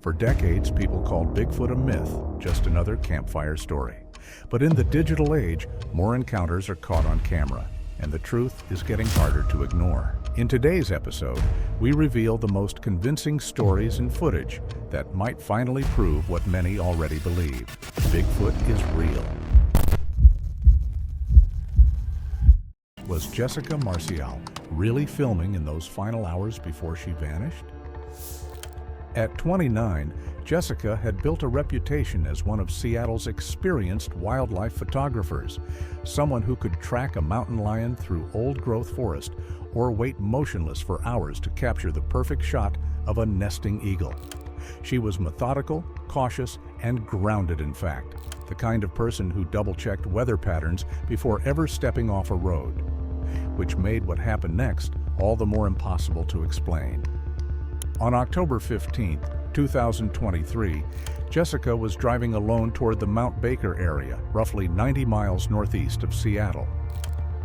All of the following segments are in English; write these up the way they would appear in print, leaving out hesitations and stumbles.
For decades, people called Bigfoot a myth, just another campfire story. But in the digital age, more encounters are caught on camera, and the truth is getting harder to ignore. In today's episode, we reveal the most convincing stories and footage that might finally prove what many already believe. Bigfoot is real. Was Jessica Marcial really filming in those final hours before she vanished? At 29, Jessica had built a reputation as one of Seattle's experienced wildlife photographers, someone who could track a mountain lion through old-growth forest or wait motionless for hours to capture the perfect shot of a nesting eagle. She was methodical, cautious, and grounded, in fact, the kind of person who double-checked weather patterns before ever stepping off a road, which made what happened next all the more impossible to explain. On October 15, 2023, Jessica was driving alone toward the Mount Baker area, roughly 90 miles northeast of Seattle.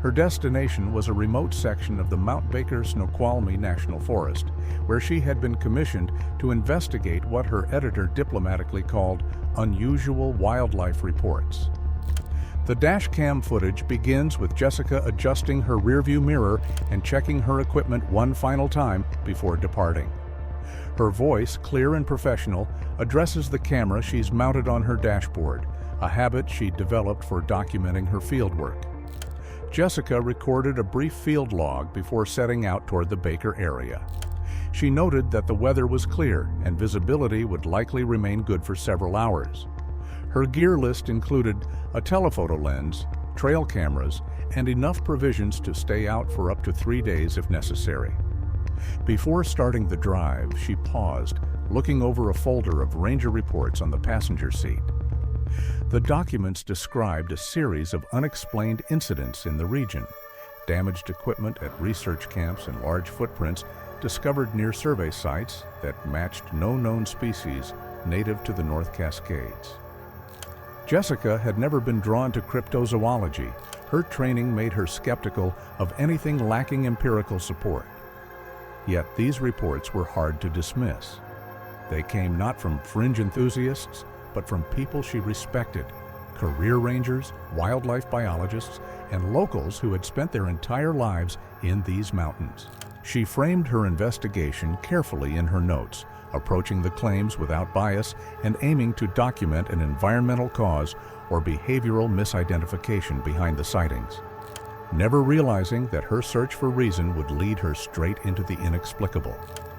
Her destination was a remote section of the Mount Baker Snoqualmie National Forest, where she had been commissioned to investigate what her editor diplomatically called unusual wildlife reports. The dashcam footage begins with Jessica adjusting her rearview mirror and checking her equipment one final time before departing. Her voice, clear and professional, addresses the camera she's mounted on her dashboard, a habit she'd developed for documenting her fieldwork. Jessica recorded a brief field log before setting out toward the Baker area. She noted that the weather was clear and visibility would likely remain good for several hours. Her gear list included a telephoto lens, trail cameras, and enough provisions to stay out for up to 3 days if necessary. Before starting the drive, she paused, looking over a folder of ranger reports on the passenger seat. The documents described a series of unexplained incidents in the region: damaged equipment at research camps and large footprints discovered near survey sites that matched no known species native to the North Cascades. Jessica had never been drawn to cryptozoology. Her training made her skeptical of anything lacking empirical support. Yet these reports were hard to dismiss. They came not from fringe enthusiasts, but from people she respected: career rangers, wildlife biologists, and locals who had spent their entire lives in these mountains. She framed her investigation carefully in her notes, approaching the claims without bias and aiming to document an environmental cause or behavioral misidentification behind the sightings, never realizing that her search for reason would lead her straight into the inexplicable.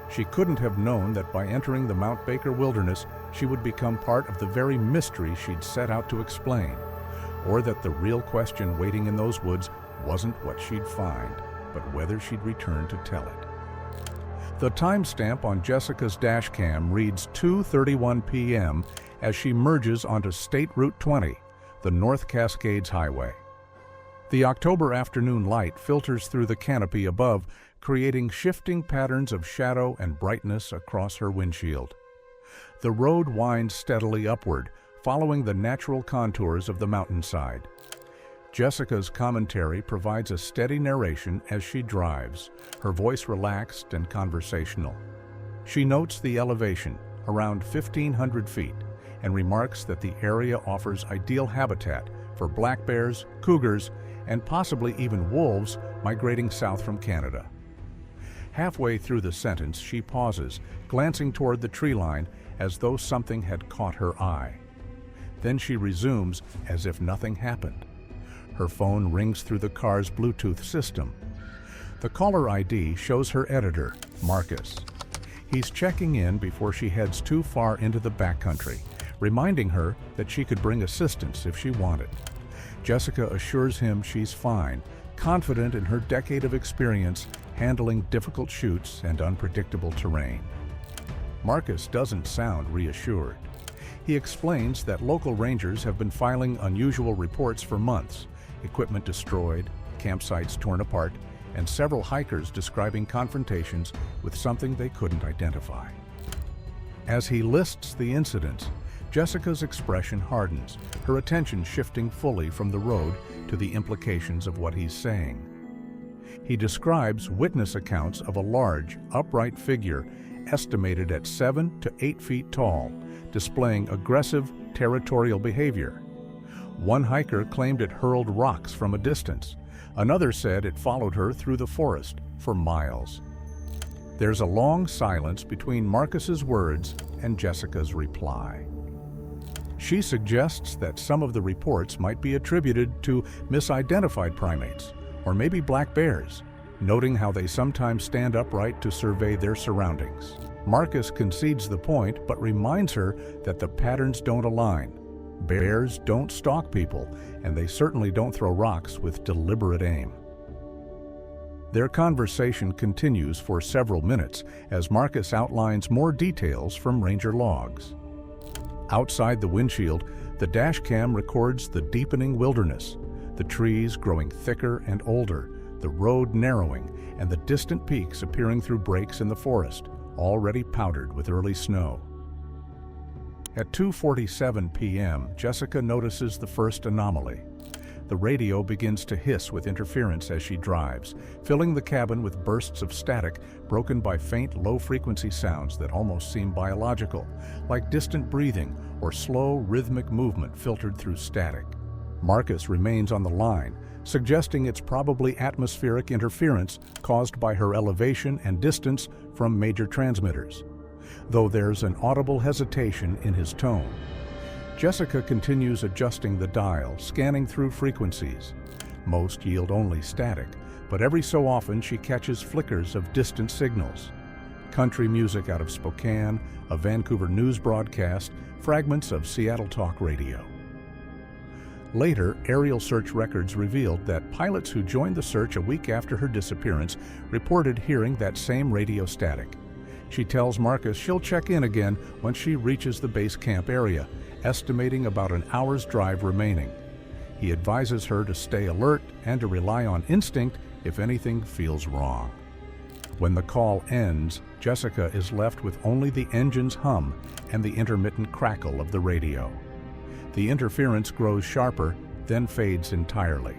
She couldn't have known that by entering the Mount Baker wilderness, she would become part of the very mystery she'd set out to explain, or that the real question waiting in those woods wasn't what she'd find, but whether she'd return to tell it. The timestamp on Jessica's dashcam reads 2:31 p.m. as she merges onto State Route 20, the North Cascades Highway. The October afternoon light filters through the canopy above, creating shifting patterns of shadow and brightness across her windshield. The road winds steadily upward, following the natural contours of the mountainside. Jessica's commentary provides a steady narration as she drives, her voice relaxed and conversational. She notes the elevation, around 1,500 feet, and remarks that the area offers ideal habitat for black bears, cougars, and possibly even wolves migrating south from Canada. Halfway through the sentence, she pauses, glancing toward the tree line as though something had caught her eye. Then she resumes as if nothing happened. Her phone rings through the car's Bluetooth system. The caller ID shows her editor, Marcus. He's checking in before she heads too far into the backcountry, reminding her that she could bring assistance if she wanted. Jessica assures him she's fine, confident in her decade of experience handling difficult chutes and unpredictable terrain. Marcus doesn't sound reassured. He explains that local rangers have been filing unusual reports for months: equipment destroyed, campsites torn apart, and several hikers describing confrontations with something they couldn't identify. As he lists the incidents, Jessica's expression hardens, her attention shifting fully from the road to the implications of what he's saying. He describes witness accounts of a large, upright figure estimated at 7 to 8 feet tall, displaying aggressive, territorial behavior. One hiker claimed it hurled rocks from a distance. Another said it followed her through the forest for miles. There's a long silence between Marcus's words and Jessica's reply. She suggests that some of the reports might be attributed to misidentified primates, or maybe black bears, noting how they sometimes stand upright to survey their surroundings. Marcus concedes the point, but reminds her that the patterns don't align. Bears don't stalk people, and they certainly don't throw rocks with deliberate aim. Their conversation continues for several minutes as Marcus outlines more details from ranger logs. Outside the windshield, the dash cam records the deepening wilderness, the trees growing thicker and older, the road narrowing, and the distant peaks appearing through breaks in the forest, already powdered with early snow. At 2:47 p.m., Jessica notices the first anomaly. The radio begins to hiss with interference as she drives, filling the cabin with bursts of static broken by faint, low-frequency sounds that almost seem biological, like distant breathing or slow, rhythmic movement filtered through static. Marcus remains on the line, suggesting it's probably atmospheric interference caused by her elevation and distance from major transmitters, though there's an audible hesitation in his tone. Jessica continues adjusting the dial, scanning through frequencies. Most yield only static, but every so often she catches flickers of distant signals. Country music out of Spokane, a Vancouver news broadcast, fragments of Seattle talk radio. Later, aerial search records revealed that pilots who joined the search a week after her disappearance reported hearing that same radio static. She tells Marcus she'll check in again once she reaches the base camp area, estimating about an hour's drive remaining. He advises her to stay alert and to rely on instinct if anything feels wrong. When the call ends, Jessica is left with only the engine's hum and the intermittent crackle of the radio. The interference grows sharper, then fades entirely.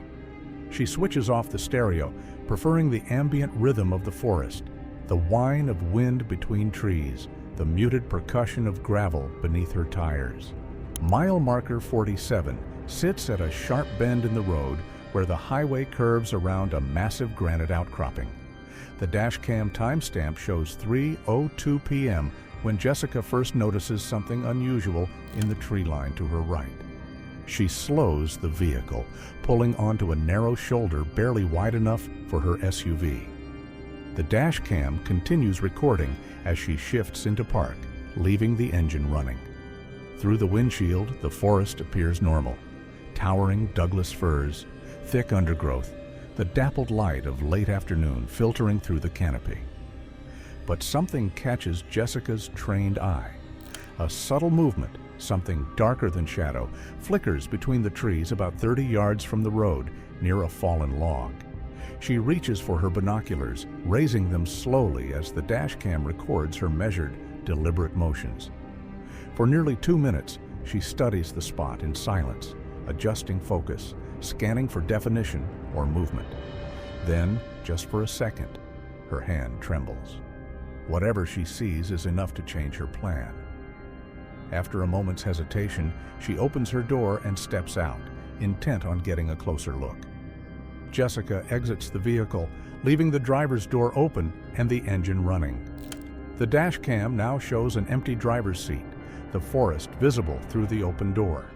She switches off the stereo, preferring the ambient rhythm of the forest, the whine of wind between trees, the muted percussion of gravel beneath her tires. Mile marker 47 sits at a sharp bend in the road where the highway curves around a massive granite outcropping. The dashcam timestamp shows 3:02 p.m. when Jessica first notices something unusual in the tree line to her right. She slows the vehicle, pulling onto a narrow shoulder barely wide enough for her SUV. The dashcam continues recording as she shifts into park, leaving the engine running. Through the windshield, the forest appears normal. Towering Douglas firs, thick undergrowth, the dappled light of late afternoon filtering through the canopy. But something catches Jessica's trained eye. A subtle movement, something darker than shadow, flickers between the trees about 30 yards from the road near a fallen log. She reaches for her binoculars, raising them slowly as the dashcam records her measured, deliberate motions. For nearly 2 minutes, she studies the spot in silence, adjusting focus, scanning for definition or movement. Then, just for a second, her hand trembles. Whatever she sees is enough to change her plan. After a moment's hesitation, she opens her door and steps out, intent on getting a closer look. Jessica exits the vehicle, leaving the driver's door open and the engine running. The dashcam now shows an empty driver's seat, the forest visible through the open door.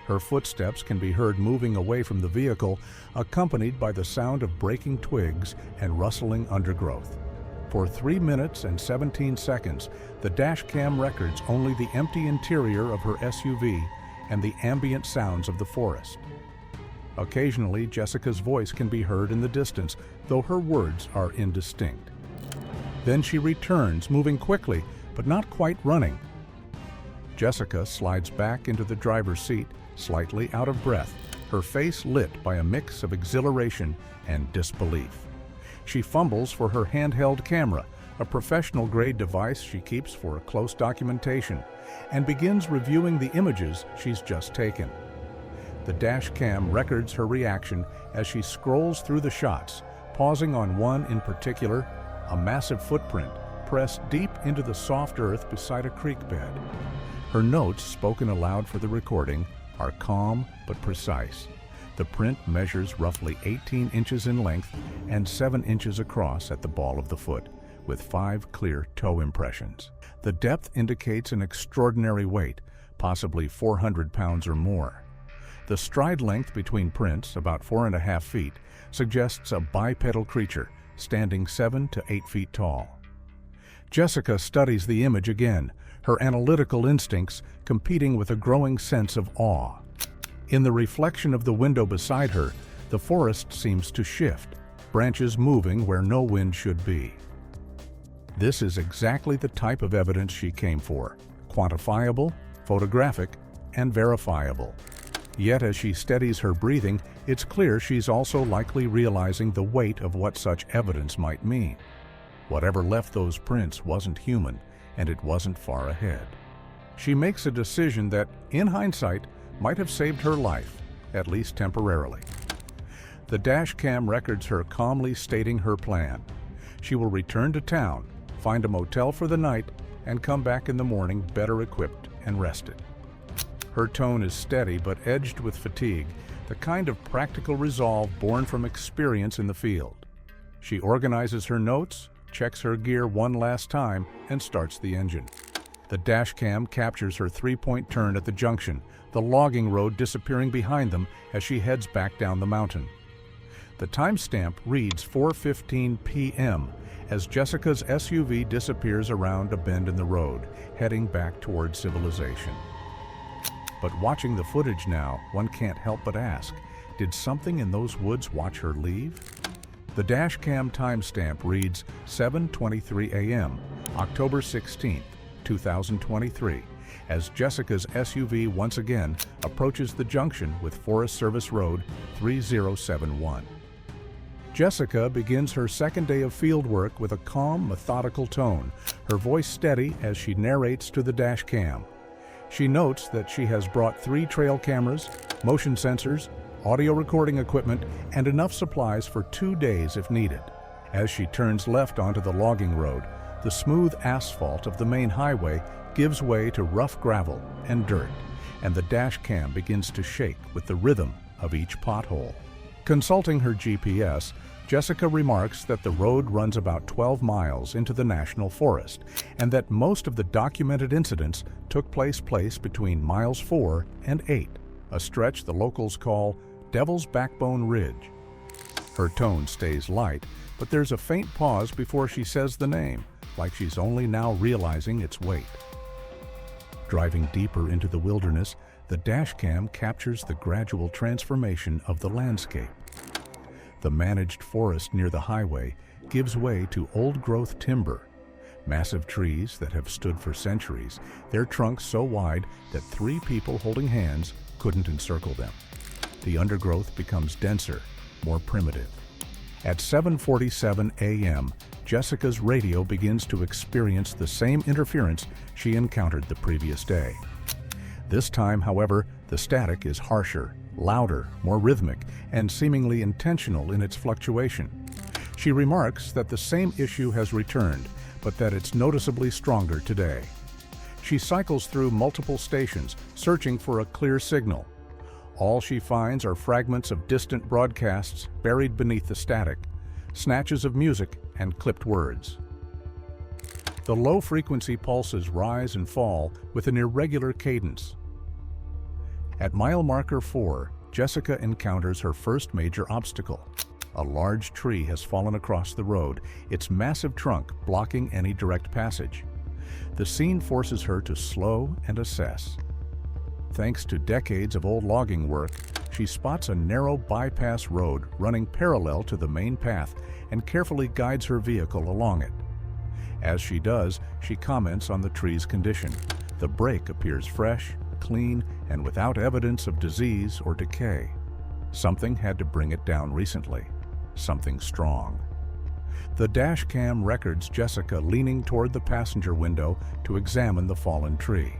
Her footsteps can be heard moving away from the vehicle, accompanied by the sound of breaking twigs and rustling undergrowth. For 3 minutes and 17 seconds, the dashcam records only the empty interior of her SUV and the ambient sounds of the forest. Occasionally, Jessica's voice can be heard in the distance, though her words are indistinct. Then she returns, moving quickly, but not quite running. Jessica slides back into the driver's seat, slightly out of breath, her face lit by a mix of exhilaration and disbelief. She fumbles for her handheld camera, a professional-grade device she keeps for close documentation, and begins reviewing the images she's just taken. The dash cam records her reaction as she scrolls through the shots, pausing on one in particular, a massive footprint, pressed deep into the soft earth beside a creek bed. Her notes, spoken aloud for the recording, are calm but precise. The print measures roughly 18 inches in length and 7 inches across at the ball of the foot, with 5 clear toe impressions. The depth indicates an extraordinary weight, possibly 400 pounds or more. The stride length between prints, about 4.5 feet, suggests a bipedal creature, standing 7 to 8 feet tall. Jessica studies the image again, her analytical instincts competing with a growing sense of awe. In the reflection of the window beside her, the forest seems to shift, branches moving where no wind should be. This is exactly the type of evidence she came for: quantifiable, photographic, and verifiable. Yet as she steadies her breathing, it's clear she's also likely realizing the weight of what such evidence might mean. Whatever left those prints wasn't human, and it wasn't far ahead. She makes a decision that, in hindsight, might have saved her life, at least temporarily. The dash cam records her calmly stating her plan. She will return to town, find a motel for the night, and come back in the morning better equipped and rested. Her tone is steady but edged with fatigue, the kind of practical resolve born from experience in the field. She organizes her notes, checks her gear one last time, and starts the engine. The dash cam captures her 3-point turn at the junction, the logging road disappearing behind them as she heads back down the mountain. The timestamp reads 4:15 p.m. as Jessica's SUV disappears around a bend in the road, heading back toward civilization. But watching the footage now, one can't help but ask, did something in those woods watch her leave? The dash cam timestamp reads 7:23 a.m., October 16th, 2023, as Jessica's SUV once again approaches the junction with Forest Service Road 3071. Jessica begins her second day of field work with a calm, methodical tone, her voice steady as she narrates to the dash cam. She notes that she has brought 3 trail cameras, motion sensors, audio recording equipment, and enough supplies for 2 days if needed. As she turns left onto the logging road, the smooth asphalt of the main highway gives way to rough gravel and dirt, and the dash cam begins to shake with the rhythm of each pothole. Consulting her GPS, Jessica remarks that the road runs about 12 miles into the national forest, and that most of the documented incidents took place between miles 4 and 8, a stretch the locals call Devil's Backbone Ridge. Her tone stays light, but there's a faint pause before she says the name, like she's only now realizing its weight. Driving deeper into the wilderness, the dash cam captures the gradual transformation of the landscape. The managed forest near the highway gives way to old-growth timber, massive trees that have stood for centuries, their trunks so wide that 3 people holding hands couldn't encircle them. The undergrowth becomes denser, more primitive. At 7:47 a.m., Jessica's radio begins to experience the same interference she encountered the previous day. This time, however, the static is harsher, louder, more rhythmic, and seemingly intentional in its fluctuation. She remarks that the same issue has returned, but that it's noticeably stronger today. She cycles through multiple stations, searching for a clear signal. All she finds are fragments of distant broadcasts buried beneath the static, snatches of music and clipped words. The low-frequency pulses rise and fall with an irregular cadence. At mile marker 4, Jessica encounters her first major obstacle. A large tree has fallen across the road, its massive trunk blocking any direct passage. The scene forces her to slow and assess. Thanks to decades of old logging work, she spots a narrow bypass road running parallel to the main path and carefully guides her vehicle along it. As she does, she comments on the tree's condition. The break appears fresh, clean, and without evidence of disease or decay. Something had to bring it down recently. Something strong. The dash cam records Jessica leaning toward the passenger window to examine the fallen tree.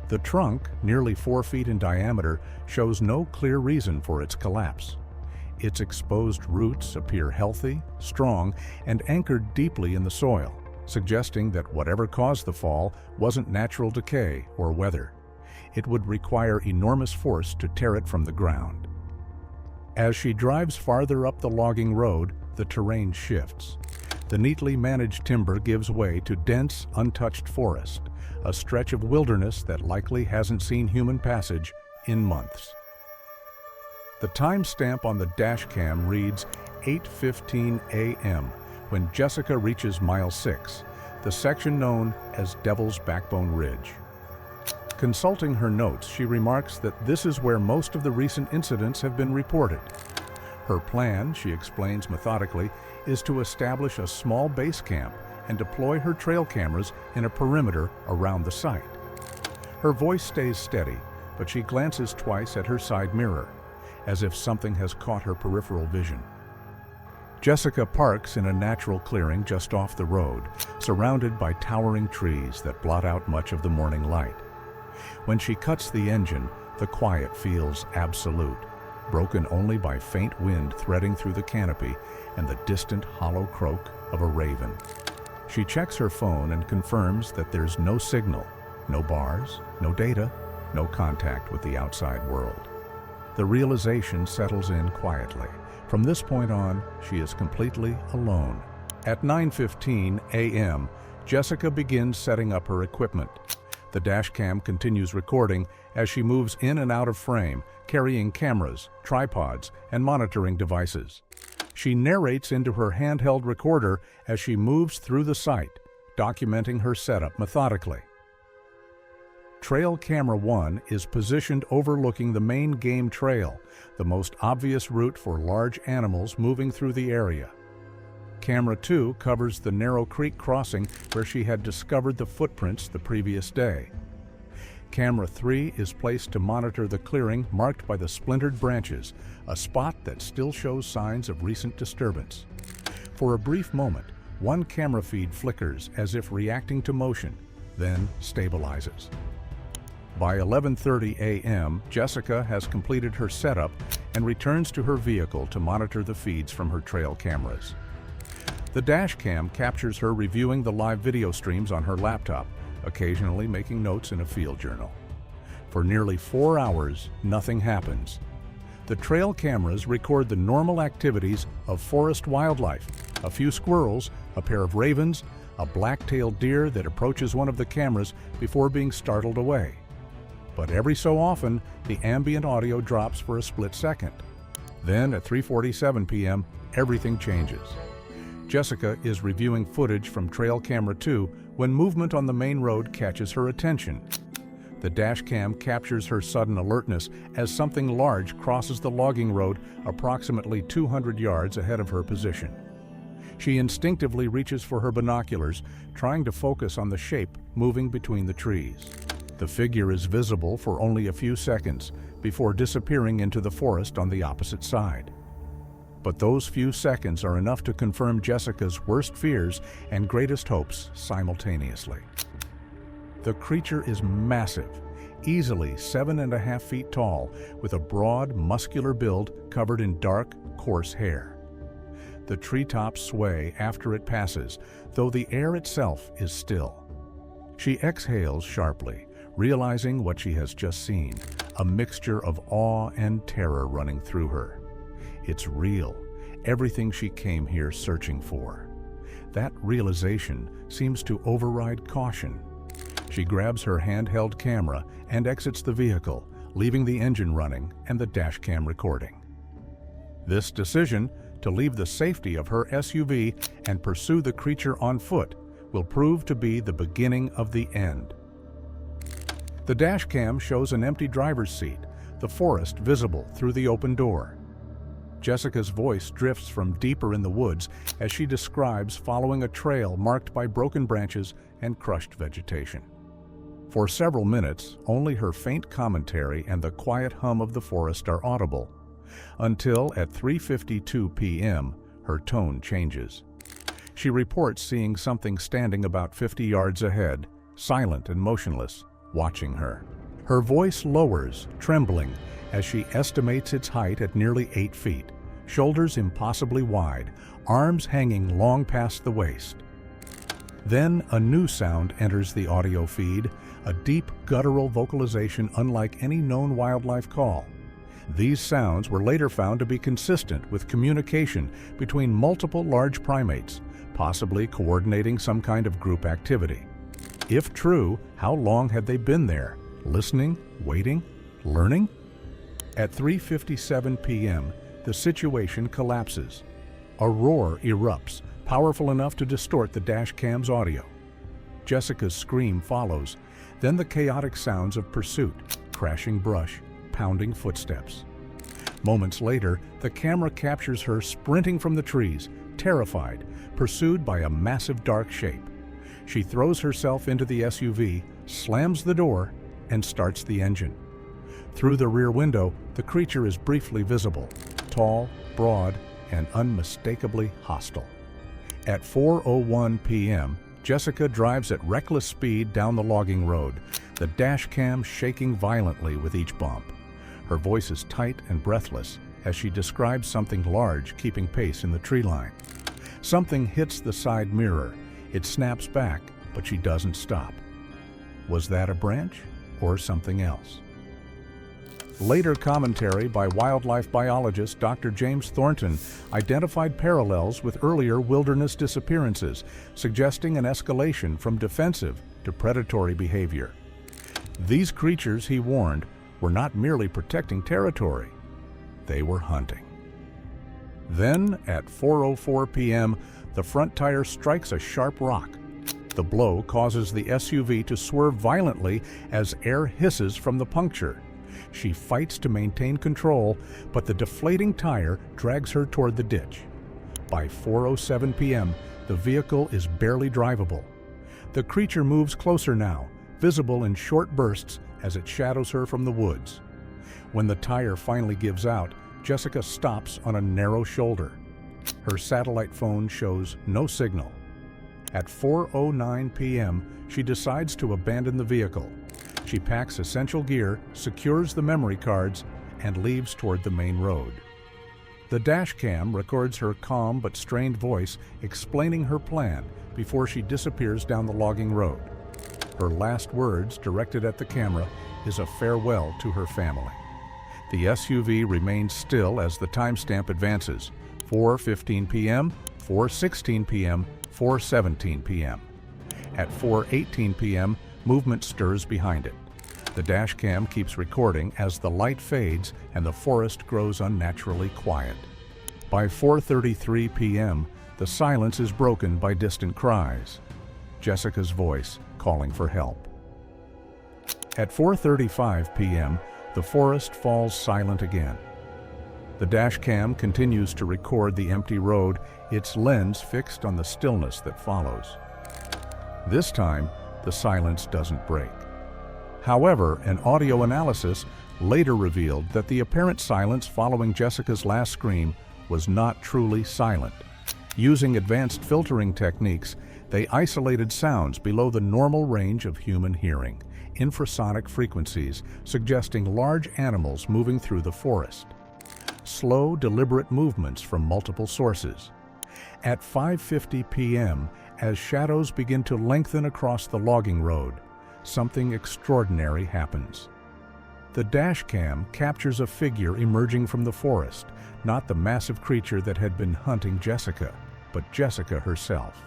The trunk, nearly 4 feet in diameter, shows no clear reason for its collapse. Its exposed roots appear healthy, strong, and anchored deeply in the soil, suggesting that whatever caused the fall wasn't natural decay or weather. It would require enormous force to tear it from the ground. As she drives farther up the logging road, the terrain shifts. The neatly managed timber gives way to dense, untouched forest, a stretch of wilderness that likely hasn't seen human passage in months. The timestamp on the dashcam reads 8:15 a.m. when Jessica reaches mile 6, the section known as Devil's Backbone Ridge. Consulting her notes, she remarks that this is where most of the recent incidents have been reported. Her plan, she explains methodically, is to establish a small base camp and deploy her trail cameras in a perimeter around the site. Her voice stays steady, but she glances twice at her side mirror, as if something has caught her peripheral vision. Jessica parks in a natural clearing just off the road, surrounded by towering trees that blot out much of the morning light. When she cuts the engine, the quiet feels absolute, broken only by faint wind threading through the canopy and the distant hollow croak of a raven. She checks her phone and confirms that there's no signal, no bars, no data, no contact with the outside world. The realization settles in quietly. From this point on, she is completely alone. At 9:15 a.m., Jessica begins setting up her equipment. The dashcam continues recording as she moves in and out of frame, carrying cameras, tripods, and monitoring devices. She narrates into her handheld recorder as she moves through the site, documenting her setup methodically. Trail Camera 1 is positioned overlooking the main game trail, the most obvious route for large animals moving through the area. Camera 2 covers the narrow creek crossing where she had discovered the footprints the previous day. Camera 3 is placed to monitor the clearing marked by the splintered branches, a spot that still shows signs of recent disturbance. For a brief moment, one camera feed flickers as if reacting to motion, then stabilizes. By 11:30 a.m., Jessica has completed her setup and returns to her vehicle to monitor the feeds from her trail cameras. The dashcam captures her reviewing the live video streams on her laptop, occasionally making notes in a field journal. For nearly 4 hours, nothing happens. The trail cameras record the normal activities of forest wildlife, a few squirrels, a pair of ravens, a black-tailed deer that approaches one of the cameras before being startled away. But every so often, the ambient audio drops for a split second. Then at 3:47 p.m., everything changes. Jessica is reviewing footage from Trail Camera 2 when movement on the main road catches her attention. The dashcam captures her sudden alertness as something large crosses the logging road approximately 200 yards ahead of her position. She instinctively reaches for her binoculars, trying to focus on the shape moving between the trees. The figure is visible for only a few seconds before disappearing into the forest on the opposite side. But those few seconds are enough to confirm Jessica's worst fears and greatest hopes simultaneously. The creature is massive, easily 7.5 feet tall, with a broad, muscular build covered in dark, coarse hair. The treetops sway after it passes, though the air itself is still. She exhales sharply, realizing what she has just seen, a mixture of awe and terror running through her. It's real, everything she came here searching for. That realization seems to override caution. She grabs her handheld camera and exits the vehicle, leaving the engine running and the dashcam recording. This decision, to leave the safety of her SUV and pursue the creature on foot, will prove to be the beginning of the end. The dashcam shows an empty driver's seat, the forest visible through the open door. Jessica's voice drifts from deeper in the woods as she describes following a trail marked by broken branches and crushed vegetation. For several minutes, only her faint commentary and the quiet hum of the forest are audible, until at 3:52 p.m., her tone changes. She reports seeing something standing about 50 yards ahead, silent and motionless, watching her. Her voice lowers, trembling, as she estimates its height at nearly 8 feet, shoulders impossibly wide, arms hanging long past the waist. Then a new sound enters the audio feed, a deep guttural vocalization unlike any known wildlife call. These sounds were later found to be consistent with communication between multiple large primates, possibly coordinating some kind of group activity. If true, how long had they been there? Listening, waiting, learning? At 3:57 p.m., the situation collapses. A roar erupts, powerful enough to distort the dash cam's audio. Jessica's scream follows, then the chaotic sounds of pursuit, crashing brush, pounding footsteps. Moments later, the camera captures her sprinting from the trees, terrified, pursued by a massive dark shape. She throws herself into the SUV, slams the door, and starts the engine. Through the rear window, the creature is briefly visible, tall, broad, and unmistakably hostile. At 4:01 p.m., Jessica drives at reckless speed down the logging road, the dash cam shaking violently with each bump. Her voice is tight and breathless as she describes something large keeping pace in the tree line. Something hits the side mirror. It snaps back, but she doesn't stop. Was that a branch or something else? Later commentary by wildlife biologist Dr. James Thornton identified parallels with earlier wilderness disappearances, suggesting an escalation from defensive to predatory behavior. These creatures, he warned, were not merely protecting territory, they were hunting. Then, at 4:04 p.m., the front tire strikes a sharp rock. The blow causes the SUV to swerve violently as air hisses from the puncture. She fights to maintain control, but the deflating tire drags her toward the ditch. By 4:07 p.m., the vehicle is barely drivable. The creature moves closer now, visible in short bursts as it shadows her from the woods. When the tire finally gives out, Jessica stops on a narrow shoulder. Her satellite phone shows no signal. At 4:09 p.m., she decides to abandon the vehicle. She packs essential gear, secures the memory cards, and leaves toward the main road. The dash cam records her calm but strained voice explaining her plan before she disappears down the logging road. Her last words, directed at the camera, is a farewell to her family. The SUV remains still as the timestamp advances: 4:15 p.m., 4:16 p.m., 4:17 p.m. At 4:18 p.m., movement stirs behind it. The dash cam keeps recording as the light fades and the forest grows unnaturally quiet. By 4:33 p.m., the silence is broken by distant cries. Jessica's voice calling for help. At 4:35 p.m., the forest falls silent again. The dash cam continues to record the empty road, its lens fixed on the stillness that follows. This time, the silence doesn't break. However, an audio analysis later revealed that the apparent silence following Jessica's last scream was not truly silent. Using advanced filtering techniques, they isolated sounds below the normal range of human hearing, infrasonic frequencies suggesting large animals moving through the forest. Slow, deliberate movements from multiple sources. At 5:50 p.m., as shadows begin to lengthen across the logging road, something extraordinary happens. The dash cam captures a figure emerging from the forest, not the massive creature that had been hunting Jessica, but Jessica herself.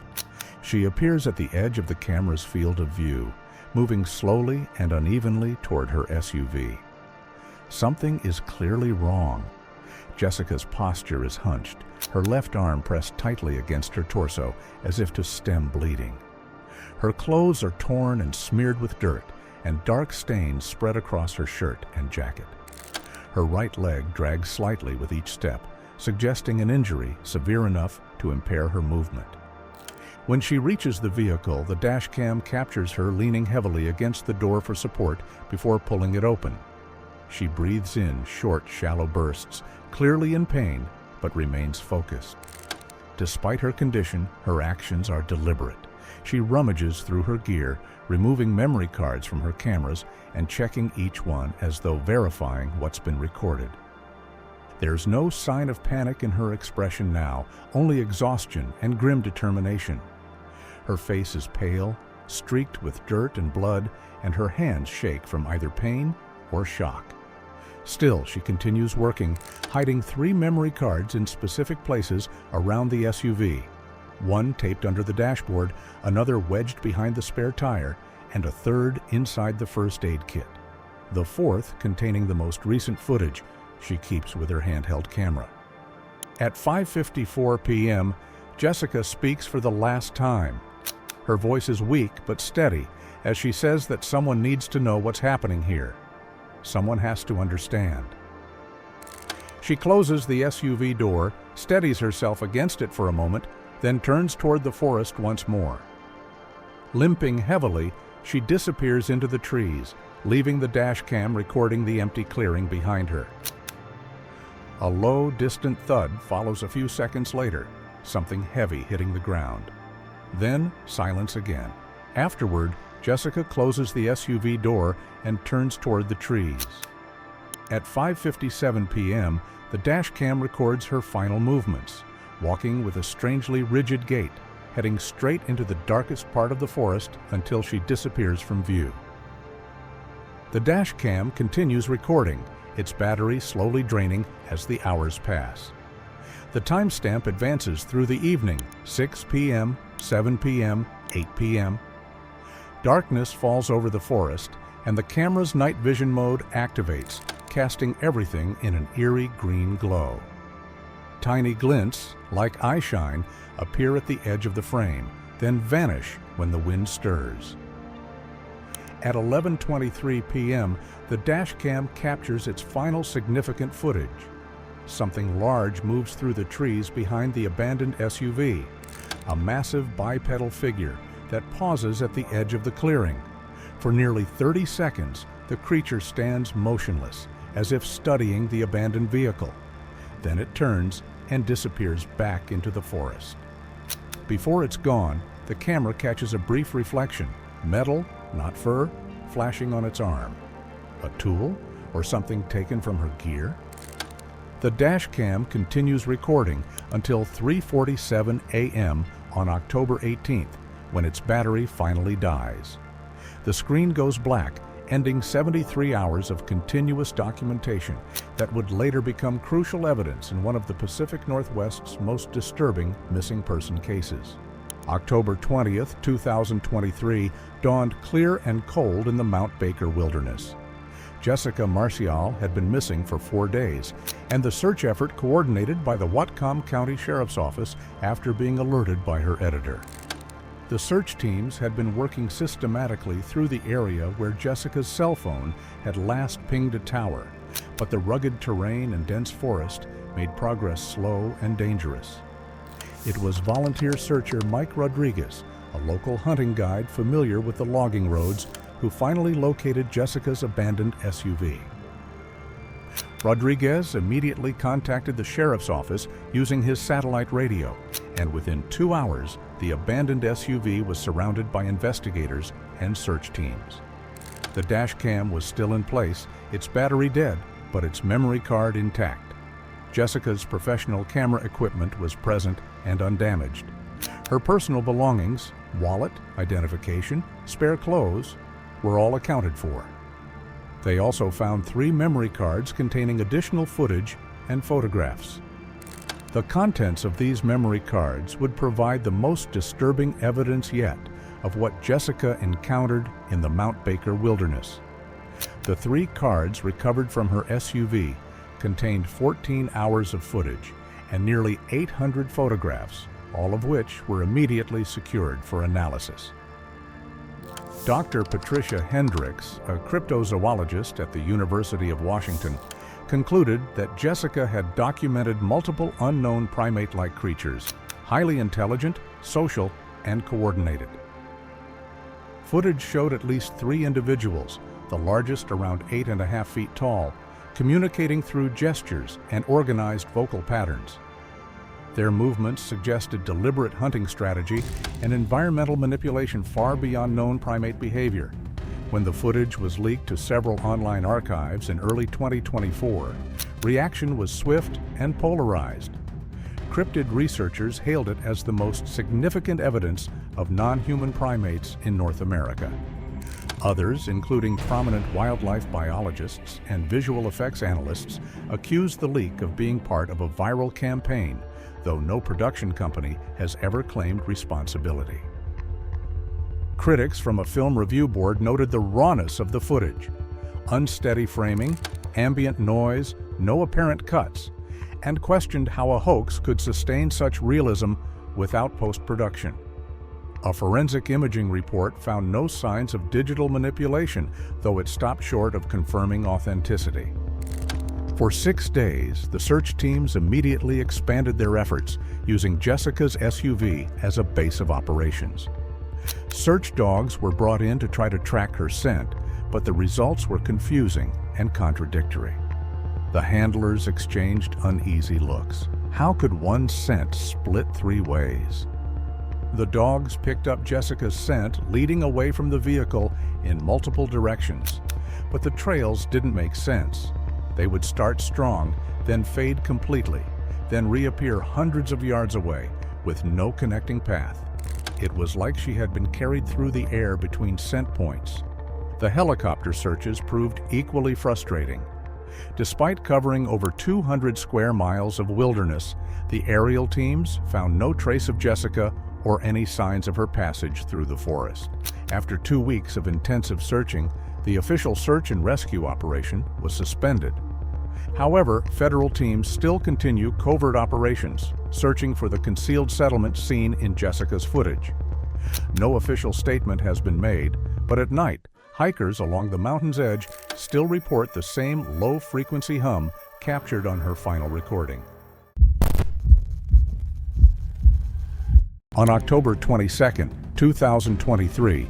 She appears at the edge of the camera's field of view, moving slowly and unevenly toward her SUV. Something is clearly wrong. Jessica's posture is hunched, her left arm pressed tightly against her torso as if to stem bleeding. Her clothes are torn and smeared with dirt, and dark stains spread across her shirt and jacket. Her right leg drags slightly with each step, suggesting an injury severe enough to impair her movement. When she reaches the vehicle, the dash cam captures her leaning heavily against the door for support before pulling it open. She breathes in short, shallow bursts, clearly in pain, but remains focused. Despite her condition, her actions are deliberate. She rummages through her gear, removing memory cards from her cameras and checking each one as though verifying what's been recorded. There's no sign of panic in her expression now, only exhaustion and grim determination. Her face is pale, streaked with dirt and blood, and her hands shake from either pain or shock. Still, she continues working, hiding 3 memory cards in specific places around the SUV. One taped under the dashboard, another wedged behind the spare tire, and a third inside the first aid kit. The fourth containing the most recent footage she keeps with her handheld camera. At 5:54 p.m., Jessica speaks for the last time. Her voice is weak but steady as she says that someone needs to know what's happening here. Someone has to understand. She closes the SUV door, steadies herself against it for a moment, then turns toward the forest once more. Limping heavily, she disappears into the trees, leaving the dash cam recording the empty clearing behind her. A low, distant thud follows a few seconds later, something heavy hitting the ground. Then silence again. Afterward, Jessica closes the SUV door and turns toward the trees. At 5:57 p.m., the dash cam records her final movements, walking with a strangely rigid gait, heading straight into the darkest part of the forest until she disappears from view. The dash cam continues recording, its battery slowly draining as the hours pass. The timestamp advances through the evening, 6 p.m., 7 p.m., 8 p.m. Darkness falls over the forest, and the camera's night vision mode activates, casting everything in an eerie green glow. Tiny glints, like eyeshine, appear at the edge of the frame, then vanish when the wind stirs. At 11:23 p.m., the dash cam captures its final significant footage. Something large moves through the trees behind the abandoned SUV, a massive bipedal figure that pauses at the edge of the clearing. For nearly 30 seconds, the creature stands motionless, as if studying the abandoned vehicle. Then it turns and disappears back into the forest. Before it's gone, the camera catches a brief reflection, metal, not fur, flashing on its arm. A tool or something taken from her gear? The dash cam continues recording until 3:47 a.m. on October 18th, when its battery finally dies. The screen goes black, ending 73 hours of continuous documentation that would later become crucial evidence in one of the Pacific Northwest's most disturbing missing person cases. October 20th, 2023 dawned clear and cold in the Mount Baker wilderness. Jessica Marcial had been missing for 4 days, and the search effort coordinated by the Whatcom County Sheriff's Office after being alerted by her editor. The search teams had been working systematically through the area where Jessica's cell phone had last pinged a tower, but the rugged terrain and dense forest made progress slow and dangerous. It was volunteer searcher Mike Rodriguez, a local hunting guide familiar with the logging roads, who finally located Jessica's abandoned SUV. Rodriguez immediately contacted the sheriff's office using his satellite radio, and within 2 hours, the abandoned SUV was surrounded by investigators and search teams. The dash cam was still in place, its battery dead, but its memory card intact. Jessica's professional camera equipment was present and undamaged. Her personal belongings, wallet, identification, spare clothes, were all accounted for. They also found 3 memory cards containing additional footage and photographs. The contents of these memory cards would provide the most disturbing evidence yet of what Jessica encountered in the Mount Baker wilderness. The 3 cards recovered from her SUV contained 14 hours of footage and nearly 800 photographs, all of which were immediately secured for analysis. Dr. Patricia Hendricks, a cryptozoologist at the University of Washington, concluded that Jessica had documented multiple unknown primate-like creatures, highly intelligent, social, and coordinated. Footage showed at least 3 individuals, the largest around 8.5 feet tall, communicating through gestures and organized vocal patterns. Their movements suggested deliberate hunting strategy and environmental manipulation far beyond known primate behavior. When the footage was leaked to several online archives in early 2024, reaction was swift and polarized. cryptid researchers hailed it as the most significant evidence of non-human primates in North America. Others, including prominent wildlife biologists and visual effects analysts, accused the leak of being part of a viral campaign, though no production company has ever claimed responsibility. Critics from a film review board noted the rawness of the footage: unsteady framing, ambient noise, no apparent cuts, and questioned how a hoax could sustain such realism without post-production. A forensic imaging report found no signs of digital manipulation, though it stopped short of confirming authenticity. For 6 days, the search teams immediately expanded their efforts, using Jessica's SUV as a base of operations. Search dogs were brought in to try to track her scent, but the results were confusing and contradictory. The handlers exchanged uneasy looks. How could one scent split 3 ways? The dogs picked up Jessica's scent, leading away from the vehicle in multiple directions. But the trails didn't make sense. They would start strong, then fade completely, then reappear hundreds of yards away with no connecting path. It was like she had been carried through the air between scent points. The helicopter searches proved equally frustrating. Despite covering over 200 square miles of wilderness, the aerial teams found no trace of Jessica or any signs of her passage through the forest. After 2 weeks of intensive searching, the official search and rescue operation was suspended. However, federal teams still continue covert operations, searching for the concealed settlement seen in Jessica's footage. No official statement has been made, but at night, hikers along the mountain's edge still report the same low-frequency hum captured on her final recording. On October 22, 2023,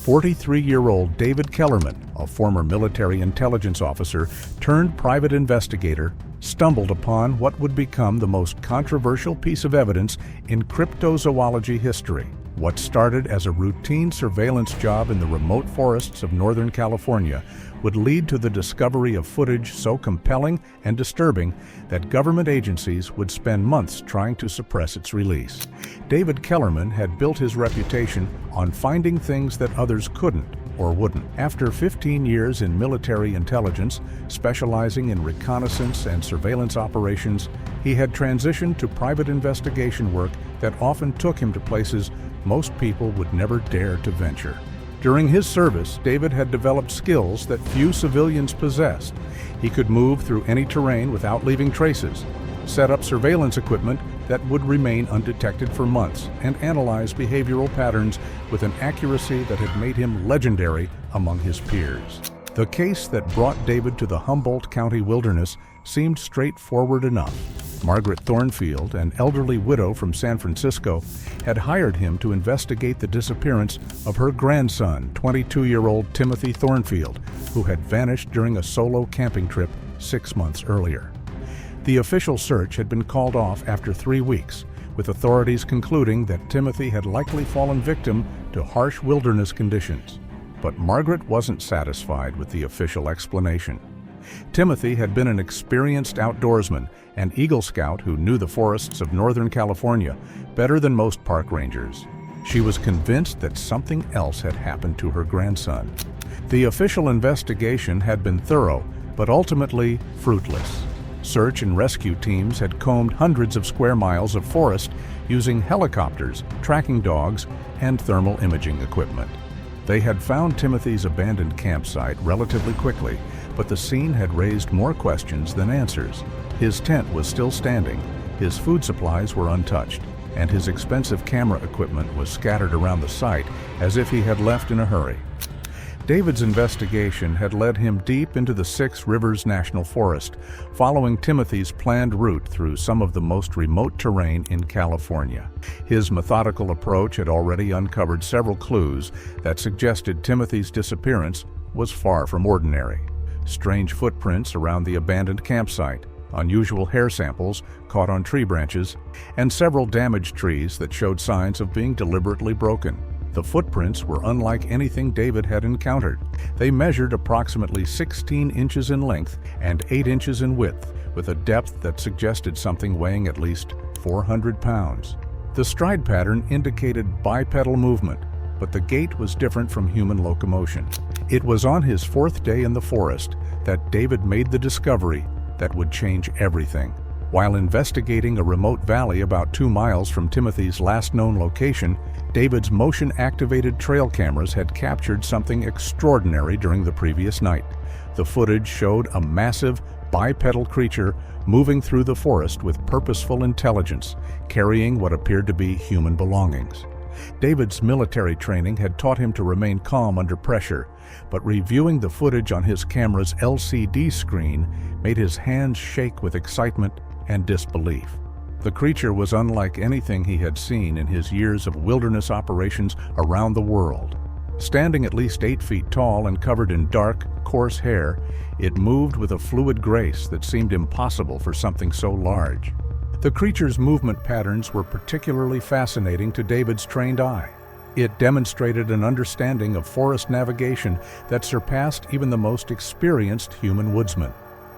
43-year-old David Kellerman, a former military intelligence officer turned private investigator, stumbled upon what would become the most controversial piece of evidence in cryptozoology history. What started as a routine surveillance job in the remote forests of Northern California would lead to the discovery of footage so compelling and disturbing that government agencies would spend months trying to suppress its release. David Kellerman had built his reputation on finding things that others couldn't or wouldn't. After 15 years in military intelligence, specializing in reconnaissance and surveillance operations, he had transitioned to private investigation work that often took him to places most people would never dare to venture. During his service, David had developed skills that few civilians possessed. He could move through any terrain without leaving traces, set up surveillance equipment that would remain undetected for months, and analyze behavioral patterns with an accuracy that had made him legendary among his peers. The case that brought David to the Humboldt County wilderness seemed straightforward enough. Margaret Thornfield, an elderly widow from San Francisco, had hired him to investigate the disappearance of her grandson, 22-year-old Timothy Thornfield, who had vanished during a solo camping trip 6 months earlier. The official search had been called off after 3 weeks, with authorities concluding that Timothy had likely fallen victim to harsh wilderness conditions. But Margaret wasn't satisfied with the official explanation. Timothy had been an experienced outdoorsman and Eagle Scout who knew the forests of Northern California better than most park rangers. She was convinced that something else had happened to her grandson. The official investigation had been thorough, but ultimately fruitless. Search and rescue teams had combed hundreds of square miles of forest using helicopters, tracking dogs, and thermal imaging equipment. They had found Timothy's abandoned campsite relatively quickly, but the scene had raised more questions than answers. His tent was still standing, his food supplies were untouched, and his expensive camera equipment was scattered around the site as if he had left in a hurry. David's investigation had led him deep into the Six Rivers National Forest, following Timothy's planned route through some of the most remote terrain in California. His methodical approach had already uncovered several clues that suggested Timothy's disappearance was far from ordinary. Strange footprints around the abandoned campsite, unusual hair samples caught on tree branches, and several damaged trees that showed signs of being deliberately broken. The footprints were unlike anything David had encountered. They measured approximately 16 inches in length and 8 inches in width, with a depth that suggested something weighing at least 400 pounds. The stride pattern indicated bipedal movement, but the gait was different from human locomotion. It was on his 4th day in the forest that David made the discovery that would change everything. While investigating a remote valley about 2 miles from Timothy's last known location, David's motion-activated trail cameras had captured something extraordinary during the previous night. The footage showed a massive, bipedal creature moving through the forest with purposeful intelligence, carrying what appeared to be human belongings. David's military training had taught him to remain calm under pressure, but reviewing the footage on his camera's LCD screen made his hands shake with excitement and disbelief. The creature was unlike anything he had seen in his years of wilderness operations around the world. Standing at least 8 feet tall and covered in dark, coarse hair, it moved with a fluid grace that seemed impossible for something so large. The creature's movement patterns were particularly fascinating to David's trained eye. It demonstrated an understanding of forest navigation that surpassed even the most experienced human woodsman.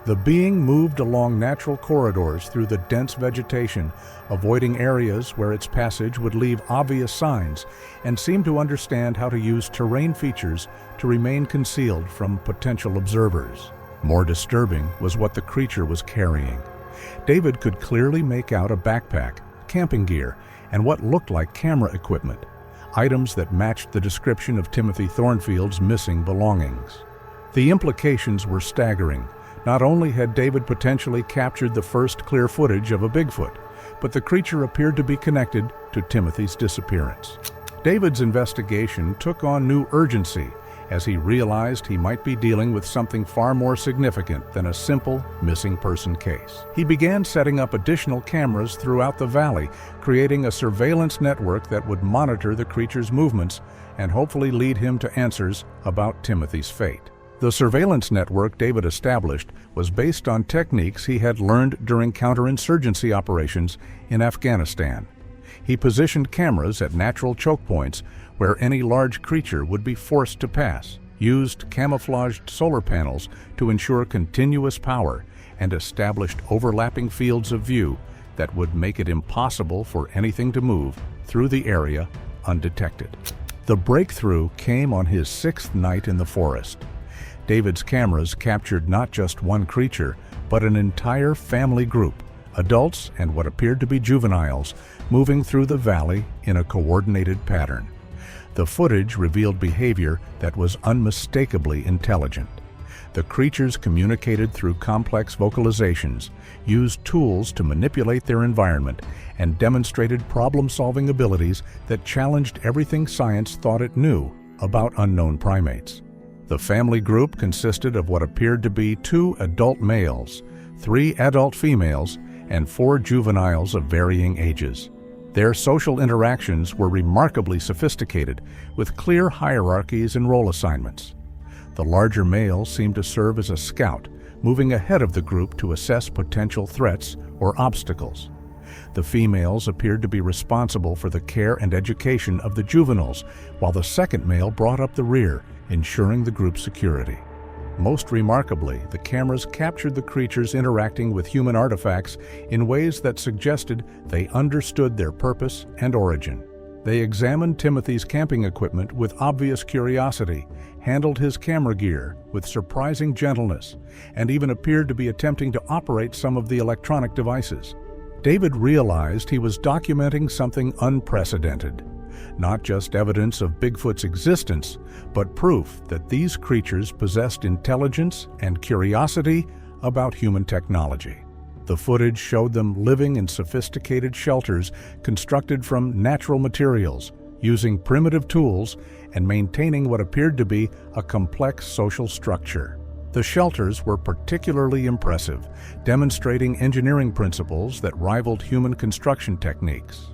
The being moved along natural corridors through the dense vegetation, avoiding areas where its passage would leave obvious signs, and seemed to understand how to use terrain features to remain concealed from potential observers. More disturbing was what the creature was carrying. David could clearly make out a backpack, camping gear, and what looked like camera equipment, items that matched the description of Timothy Thornfield's missing belongings. The implications were staggering. Not only had David potentially captured the first clear footage of a Bigfoot, but the creature appeared to be connected to Timothy's disappearance. David's investigation took on new urgency as he realized he might be dealing with something far more significant than a simple missing person case. He began setting up additional cameras throughout the valley, creating a surveillance network that would monitor the creature's movements and hopefully lead him to answers about Timothy's fate. The surveillance network David established was based on techniques he had learned during counterinsurgency operations in Afghanistan. He positioned cameras at natural choke points where any large creature would be forced to pass, used camouflaged solar panels to ensure continuous power, and established overlapping fields of view that would make it impossible for anything to move through the area undetected. The breakthrough came on his 6th night in the forest. David's cameras captured not just one creature, but an entire family group, adults and what appeared to be juveniles, moving through the valley in a coordinated pattern. The footage revealed behavior that was unmistakably intelligent. The creatures communicated through complex vocalizations, used tools to manipulate their environment, and demonstrated problem-solving abilities that challenged everything science thought it knew about unknown primates. The family group consisted of what appeared to be 2 adult males, 3 adult females, and 4 juveniles of varying ages. Their social interactions were remarkably sophisticated, with clear hierarchies and role assignments. The larger male seemed to serve as a scout, moving ahead of the group to assess potential threats or obstacles. The females appeared to be responsible for the care and education of the juveniles, while the second male brought up the rear, ensuring the group's security. Most remarkably, the cameras captured the creatures interacting with human artifacts in ways that suggested they understood their purpose and origin. They examined Timothy's camping equipment with obvious curiosity, handled his camera gear with surprising gentleness, and even appeared to be attempting to operate some of the electronic devices. David realized he was documenting something unprecedented. Not just evidence of Bigfoot's existence, but proof that these creatures possessed intelligence and curiosity about human technology. The footage showed them living in sophisticated shelters constructed from natural materials, using primitive tools, and maintaining what appeared to be a complex social structure. The shelters were particularly impressive, demonstrating engineering principles that rivaled human construction techniques.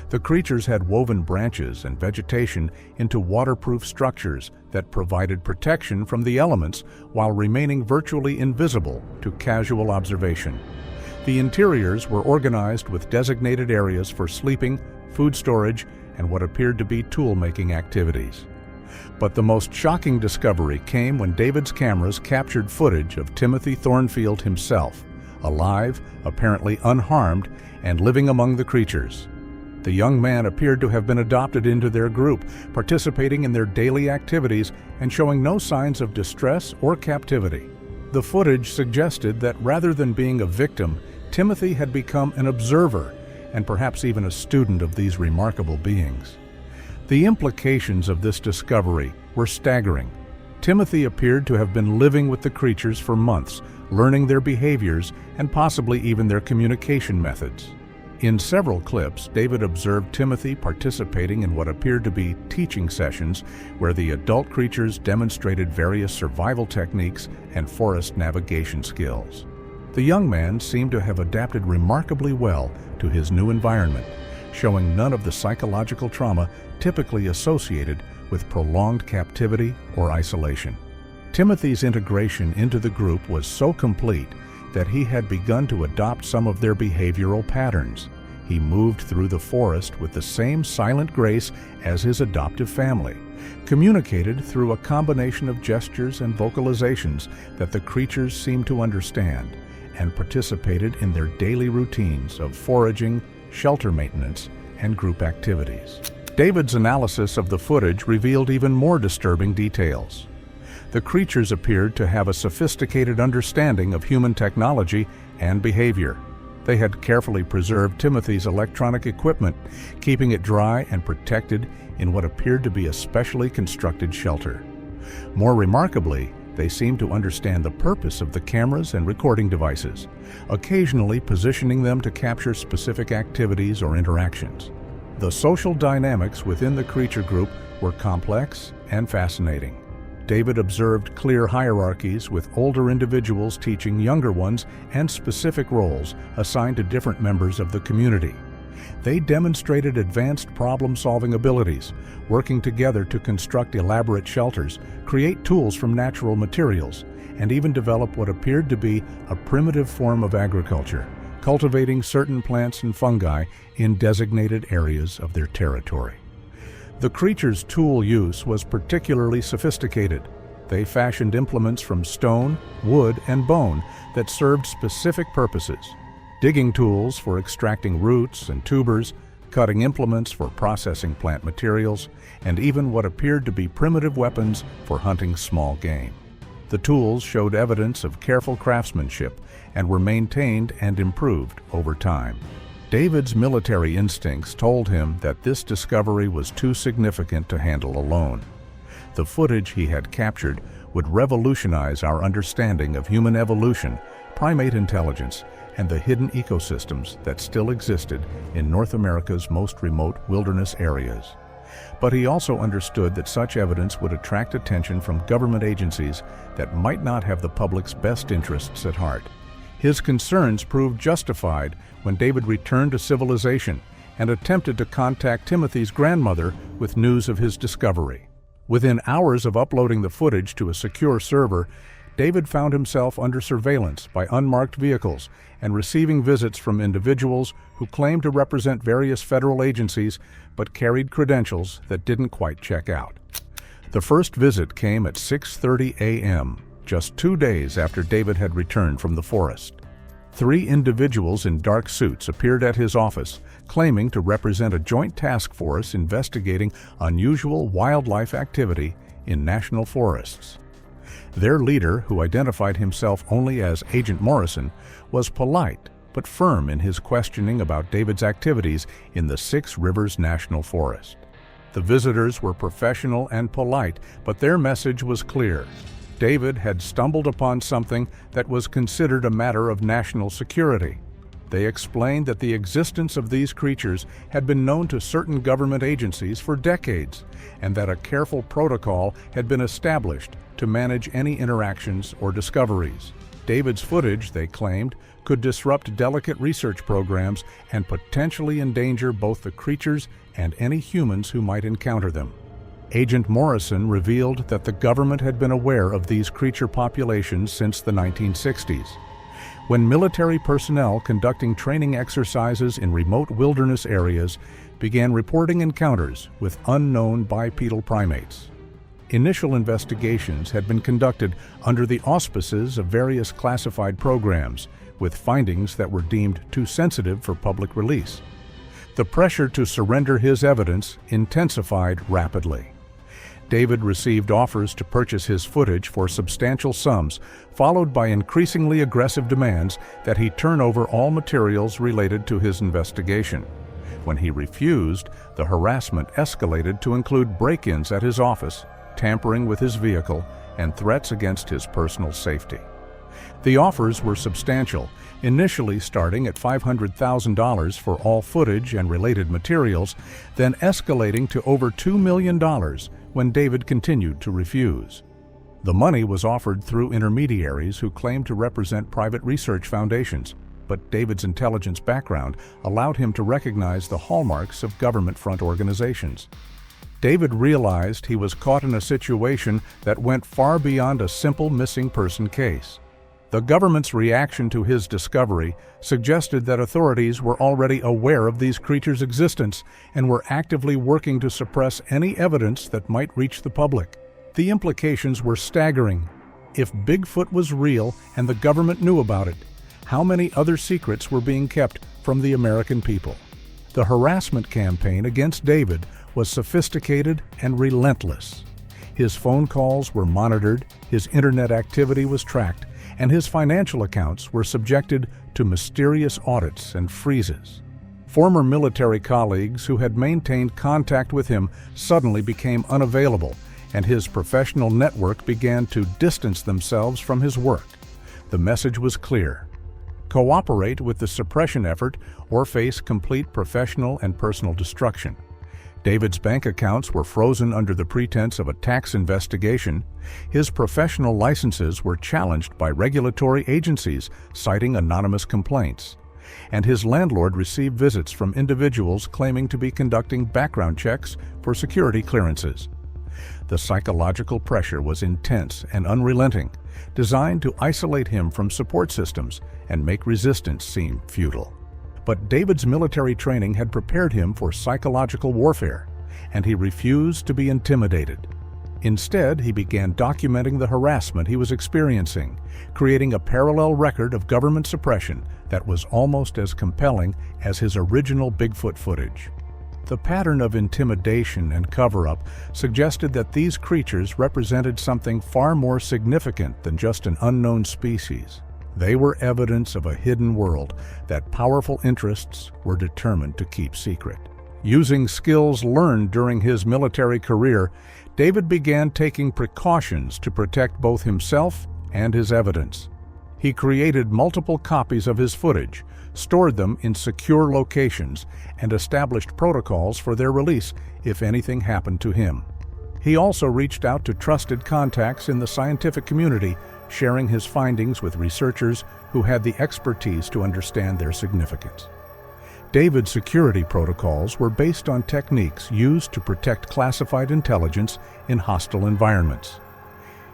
The creatures had woven branches and vegetation into waterproof structures that provided protection from the elements while remaining virtually invisible to casual observation. The interiors were organized with designated areas for sleeping, food storage, and what appeared to be tool-making activities. But the most shocking discovery came when David's cameras captured footage of Timothy Thornfield himself, alive, apparently unharmed, and living among the creatures. The young man appeared to have been adopted into their group, participating in their daily activities and showing no signs of distress or captivity. The footage suggested that rather than being a victim, Timothy had become an observer and perhaps even a student of these remarkable beings. The implications of this discovery were staggering. Timothy appeared to have been living with the creatures for months, learning their behaviors and possibly even their communication methods. In several clips, David observed Timothy participating in what appeared to be teaching sessions where the adult creatures demonstrated various survival techniques and forest navigation skills. The young man seemed to have adapted remarkably well to his new environment, showing none of the psychological trauma typically associated with prolonged captivity or isolation. Timothy's integration into the group was so complete that he had begun to adopt some of their behavioral patterns. He moved through the forest with the same silent grace as his adoptive family, communicated through a combination of gestures and vocalizations that the creatures seemed to understand, and participated in their daily routines of foraging, shelter maintenance, and group activities. David's analysis of the footage revealed even more disturbing details. The creatures appeared to have a sophisticated understanding of human technology and behavior. They had carefully preserved Timothy's electronic equipment, keeping it dry and protected in what appeared to be a specially constructed shelter. More remarkably, they seemed to understand the purpose of the cameras and recording devices, occasionally positioning them to capture specific activities or interactions. The social dynamics within the creature group were complex and fascinating. David observed clear hierarchies with older individuals teaching younger ones and specific roles assigned to different members of the community. They demonstrated advanced problem-solving abilities, working together to construct elaborate shelters, create tools from natural materials, and even develop what appeared to be a primitive form of agriculture, cultivating certain plants and fungi in designated areas of their territory. The creatures' tool use was particularly sophisticated. They fashioned implements from stone, wood, and bone that served specific purposes. Digging tools for extracting roots and tubers, cutting implements for processing plant materials, and even what appeared to be primitive weapons for hunting small game. The tools showed evidence of careful craftsmanship and were maintained and improved over time. David's military instincts told him that this discovery was too significant to handle alone. The footage he had captured would revolutionize our understanding of human evolution, primate intelligence, and the hidden ecosystems that still existed in North America's most remote wilderness areas. But he also understood that such evidence would attract attention from government agencies that might not have the public's best interests at heart. His concerns proved justified when David returned to civilization and attempted to contact Timothy's grandmother with news of his discovery. Within hours of uploading the footage to a secure server, David found himself under surveillance by unmarked vehicles and receiving visits from individuals who claimed to represent various federal agencies but carried credentials that didn't quite check out. The first visit came at 6:30 a.m., just 2 days after David had returned from the forest. 3 individuals in dark suits appeared at his office, claiming to represent a joint task force investigating unusual wildlife activity in national forests. Their leader, who identified himself only as Agent Morrison, was polite but firm in his questioning about David's activities in the Six Rivers National Forest. The visitors were professional and polite, but their message was clear. David had stumbled upon something that was considered a matter of national security. They explained that the existence of these creatures had been known to certain government agencies for decades, and that a careful protocol had been established to manage any interactions or discoveries. David's footage, they claimed, could disrupt delicate research programs and potentially endanger both the creatures and any humans who might encounter them. Agent Morrison revealed that the government had been aware of these creature populations since the 1960s. when military personnel conducting training exercises in remote wilderness areas began reporting encounters with unknown bipedal primates. Initial investigations had been conducted under the auspices of various classified programs, with findings that were deemed too sensitive for public release. The pressure to surrender his evidence intensified rapidly. David received offers to purchase his footage for substantial sums, followed by increasingly aggressive demands that he turn over all materials related to his investigation. When he refused, the harassment escalated to include break-ins at his office, tampering with his vehicle, and threats against his personal safety. The offers were substantial, initially starting at $500,000 for all footage and related materials, then escalating to over $2 million when David continued to refuse. The money was offered through intermediaries who claimed to represent private research foundations, but David's intelligence background allowed him to recognize the hallmarks of government-front organizations. David realized he was caught in a situation that went far beyond a simple missing person case. The government's reaction to his discovery suggested that authorities were already aware of these creatures' existence and were actively working to suppress any evidence that might reach the public. The implications were staggering. If Bigfoot was real and the government knew about it, how many other secrets were being kept from the American people? The harassment campaign against David was sophisticated and relentless. His phone calls were monitored, his internet activity was tracked, and his financial accounts were subjected to mysterious audits and freezes. Former military colleagues who had maintained contact with him suddenly became unavailable, and his professional network began to distance themselves from his work. The message was clear: cooperate with the suppression effort or face complete professional and personal destruction. David's bank accounts were frozen under the pretense of a tax investigation. His professional licenses were challenged by regulatory agencies, citing anonymous complaints. And his landlord received visits from individuals claiming to be conducting background checks for security clearances. The psychological pressure was intense and unrelenting, designed to isolate him from support systems and make resistance seem futile. But David's military training had prepared him for psychological warfare, and he refused to be intimidated. Instead, he began documenting the harassment he was experiencing, creating a parallel record of government suppression that was almost as compelling as his original Bigfoot footage. The pattern of intimidation and cover-up suggested that these creatures represented something far more significant than just an unknown species. They were evidence of a hidden world that powerful interests were determined to keep secret. Using skills learned during his military career, David began taking precautions to protect both himself and his evidence. He created multiple copies of his footage, stored them in secure locations, and established protocols for their release if anything happened to him. He also reached out to trusted contacts in the scientific community, sharing his findings with researchers who had the expertise to understand their significance. David's security protocols were based on techniques used to protect classified intelligence in hostile environments.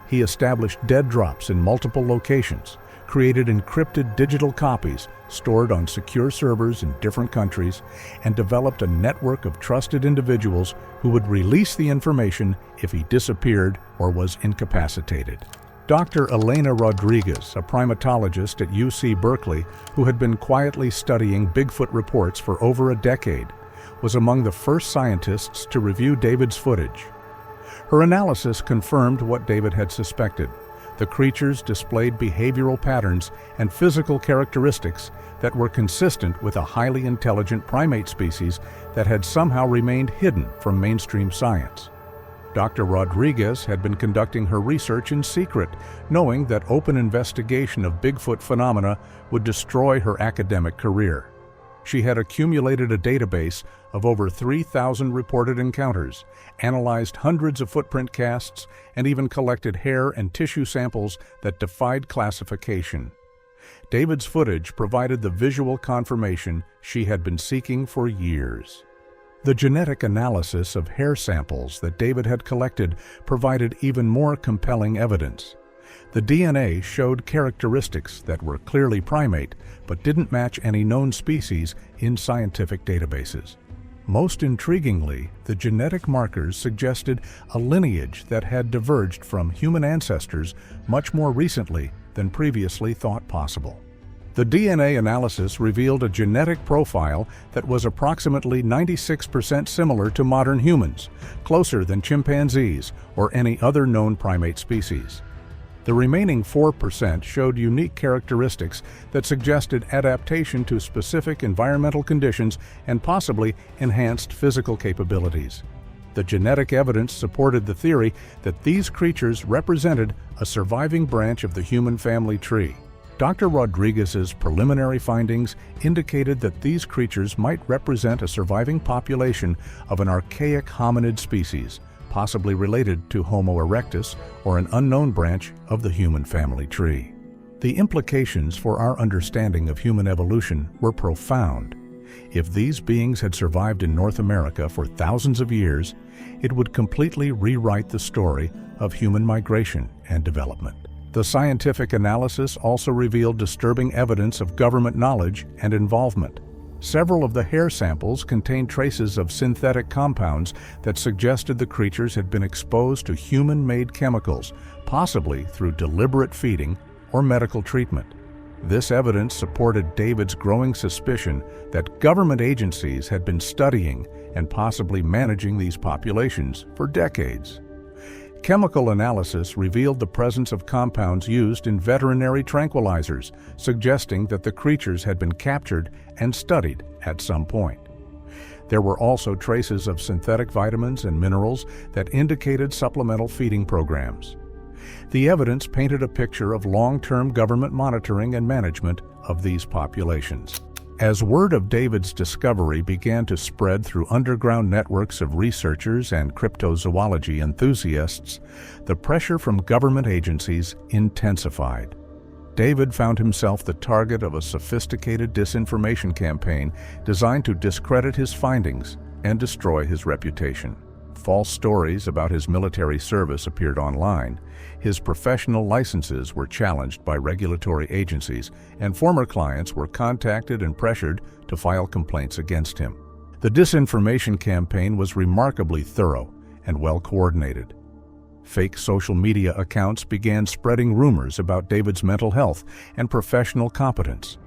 He established dead drops in multiple locations, created encrypted digital copies stored on secure servers in different countries, and developed a network of trusted individuals who would release the information if he disappeared or was incapacitated. Dr. Elena Rodriguez, a primatologist at UC Berkeley who had been quietly studying Bigfoot reports for over a decade, was among the first scientists to review David's footage. Her analysis confirmed what David had suspected. The creatures displayed behavioral patterns and physical characteristics that were consistent with a highly intelligent primate species that had somehow remained hidden from mainstream science. Dr. Rodriguez had been conducting her research in secret, knowing that open investigation of Bigfoot phenomena would destroy her academic career. She had accumulated a database of over 3,000 reported encounters, analyzed hundreds of footprint casts, and even collected hair and tissue samples that defied classification. David's footage provided the visual confirmation she had been seeking for years. The genetic analysis of hair samples that David had collected provided even more compelling evidence. The DNA showed characteristics that were clearly primate, but didn't match any known species in scientific databases. Most intriguingly, the genetic markers suggested a lineage that had diverged from human ancestors much more recently than previously thought possible. The DNA analysis revealed a genetic profile that was approximately 96% similar to modern humans, closer than chimpanzees or any other known primate species. The remaining 4% showed unique characteristics that suggested adaptation to specific environmental conditions and possibly enhanced physical capabilities. The genetic evidence supported the theory that these creatures represented a surviving branch of the human family tree. Dr. Rodriguez's preliminary findings indicated that these creatures might represent a surviving population of an archaic hominid species, possibly related to Homo erectus or an unknown branch of the human family tree. The implications for our understanding of human evolution were profound. If these beings had survived in North America for thousands of years, it would completely rewrite the story of human migration and development. The scientific analysis also revealed disturbing evidence of government knowledge and involvement. Several of the hair samples contained traces of synthetic compounds that suggested the creatures had been exposed to human-made chemicals, possibly through deliberate feeding or medical treatment. This evidence supported David's growing suspicion that government agencies had been studying and possibly managing these populations for decades. Chemical analysis revealed the presence of compounds used in veterinary tranquilizers, suggesting that the creatures had been captured and studied at some point. There were also traces of synthetic vitamins and minerals that indicated supplemental feeding programs. The evidence painted a picture of long-term government monitoring and management of these populations. As word of David's discovery began to spread through underground networks of researchers and cryptozoology enthusiasts, the pressure from government agencies intensified. David found himself the target of a sophisticated disinformation campaign designed to discredit his findings and destroy his reputation. False stories about his military service appeared online. His professional licenses were challenged by regulatory agencies, and former clients were contacted and pressured to file complaints against him. The disinformation campaign was remarkably thorough and well coordinated. Fake social media accounts began spreading rumors about David's mental health and professional competence.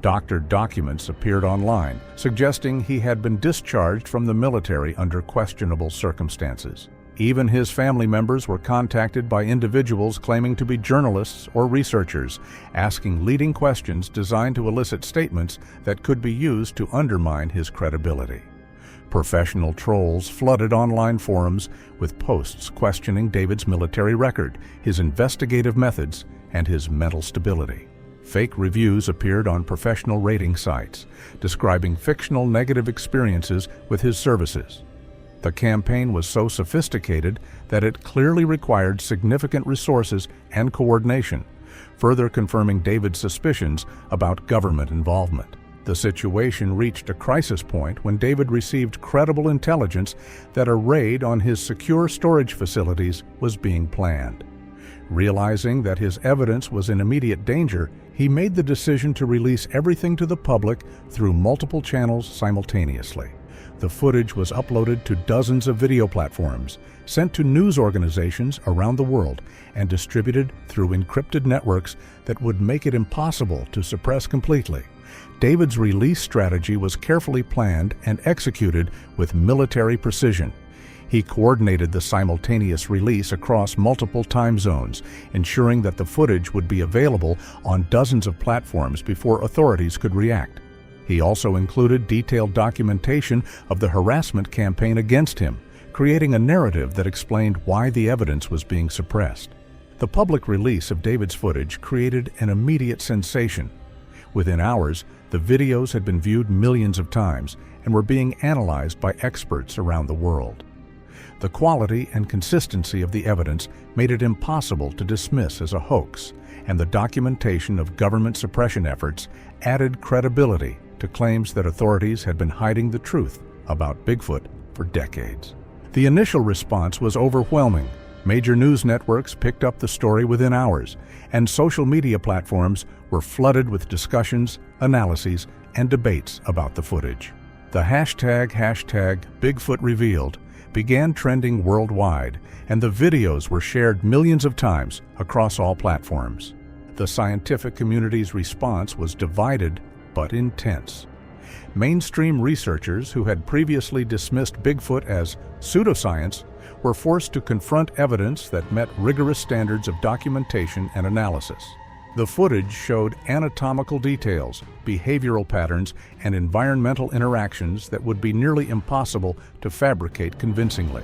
Doctored documents appeared online, suggesting he had been discharged from the military under questionable circumstances. Even his family members were contacted by individuals claiming to be journalists or researchers, asking leading questions designed to elicit statements that could be used to undermine his credibility. Professional trolls flooded online forums with posts questioning David's military record, his investigative methods, and his mental stability. Fake reviews appeared on professional rating sites, describing fictional negative experiences with his services. The campaign was so sophisticated that it clearly required significant resources and coordination, further confirming David's suspicions about government involvement. The situation reached a crisis point when David received credible intelligence that a raid on his secure storage facilities was being planned. Realizing that his evidence was in immediate danger, he made the decision to release everything to the public through multiple channels simultaneously. The footage was uploaded to dozens of video platforms, sent to news organizations around the world, and distributed through encrypted networks that would make it impossible to suppress completely. David's release strategy was carefully planned and executed with military precision. He coordinated the simultaneous release across multiple time zones, ensuring that the footage would be available on dozens of platforms before authorities could react. He also included detailed documentation of the harassment campaign against him, creating a narrative that explained why the evidence was being suppressed. The public release of David's footage created an immediate sensation. Within hours, the videos had been viewed millions of times and were being analyzed by experts around the world. The quality and consistency of the evidence made it impossible to dismiss as a hoax, and the documentation of government suppression efforts added credibility to claims that authorities had been hiding the truth about Bigfoot for decades. The initial response was overwhelming. Major news networks picked up the story within hours, and social media platforms were flooded with discussions, analyses, and debates about the footage. The hashtag Bigfoot Revealed began trending worldwide, and the videos were shared millions of times across all platforms. The scientific community's response was divided but intense. Mainstream researchers who had previously dismissed Bigfoot as pseudoscience were forced to confront evidence that met rigorous standards of documentation and analysis. The footage showed anatomical details, behavioral patterns, and environmental interactions that would be nearly impossible to fabricate convincingly.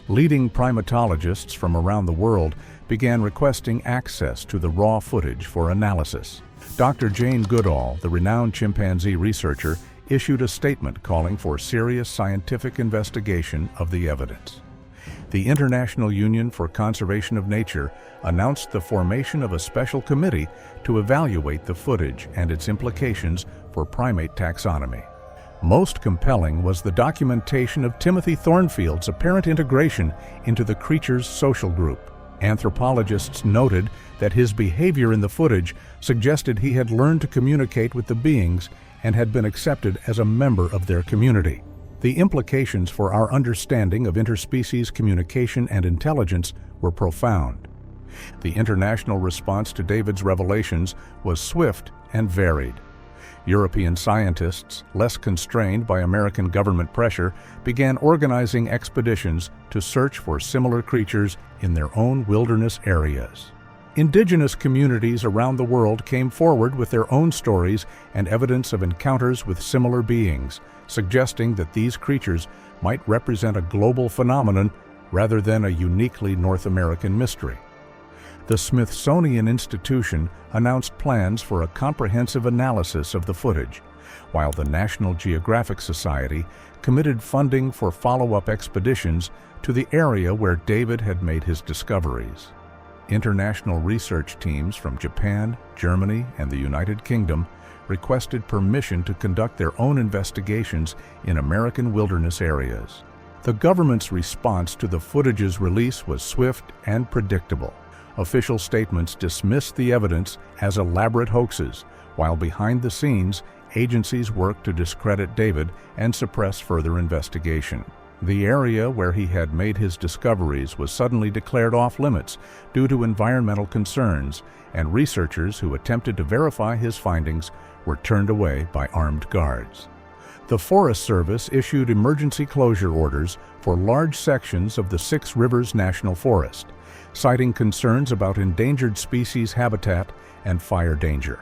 Leading primatologists from around the world began requesting access to the raw footage for analysis. Dr. Jane Goodall, the renowned chimpanzee researcher, issued a statement calling for serious scientific investigation of the evidence. The International Union for Conservation of Nature announced the formation of a special committee to evaluate the footage and its implications for primate taxonomy. Most compelling was the documentation of Timothy Thornfield's apparent integration into the creature's social group. Anthropologists noted that his behavior in the footage suggested he had learned to communicate with the beings and had been accepted as a member of their community. The implications for our understanding of interspecies communication and intelligence were profound. The international response to David's revelations was swift and varied. European scientists, less constrained by American government pressure, began organizing expeditions to search for similar creatures in their own wilderness areas. Indigenous communities around the world came forward with their own stories and evidence of encounters with similar beings, suggesting that these creatures might represent a global phenomenon rather than a uniquely North American mystery. The Smithsonian Institution announced plans for a comprehensive analysis of the footage, while the National Geographic Society committed funding for follow-up expeditions to the area where David had made his discoveries. International research teams from Japan, Germany, and the United Kingdom requested permission to conduct their own investigations in American wilderness areas. The government's response to the footage's release was swift and predictable. Official statements dismissed the evidence as elaborate hoaxes, while behind the scenes, agencies worked to discredit David and suppress further investigation. The area where he had made his discoveries was suddenly declared off-limits due to environmental concerns, and researchers who attempted to verify his findings were turned away by armed guards. The Forest Service issued emergency closure orders for large sections of the Six Rivers National Forest, citing concerns about endangered species habitat and fire danger.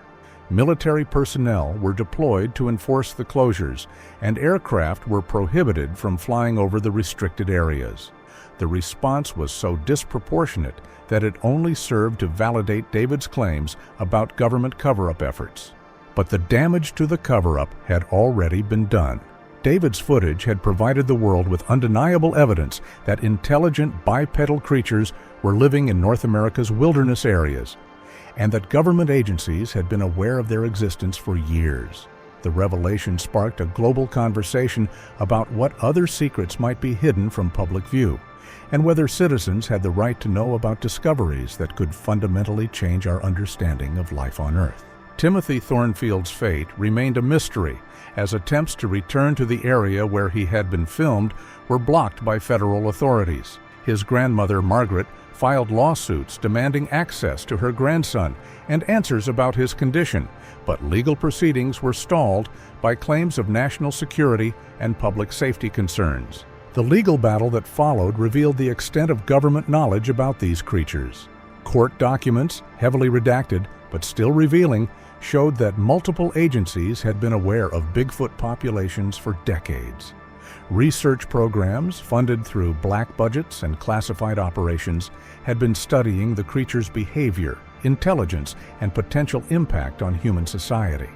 Military personnel were deployed to enforce the closures, and aircraft were prohibited from flying over the restricted areas. The response was so disproportionate that it only served to validate David's claims about government cover-up efforts. But the damage to the cover-up had already been done. David's footage had provided the world with undeniable evidence that intelligent bipedal creatures were living in North America's wilderness areas, and that government agencies had been aware of their existence for years. The revelation sparked a global conversation about what other secrets might be hidden from public view, and whether citizens had the right to know about discoveries that could fundamentally change our understanding of life on Earth. Timothy Thornfield's fate remained a mystery, as attempts to return to the area where he had been filmed were blocked by federal authorities. His grandmother, Margaret, filed lawsuits demanding access to her grandson and answers about his condition, but legal proceedings were stalled by claims of national security and public safety concerns. The legal battle that followed revealed the extent of government knowledge about these creatures. Court documents, heavily redacted but still revealing, showed that multiple agencies had been aware of Bigfoot populations for decades. Research programs, funded through black budgets and classified operations, had been studying the creature's behavior, intelligence, and potential impact on human society.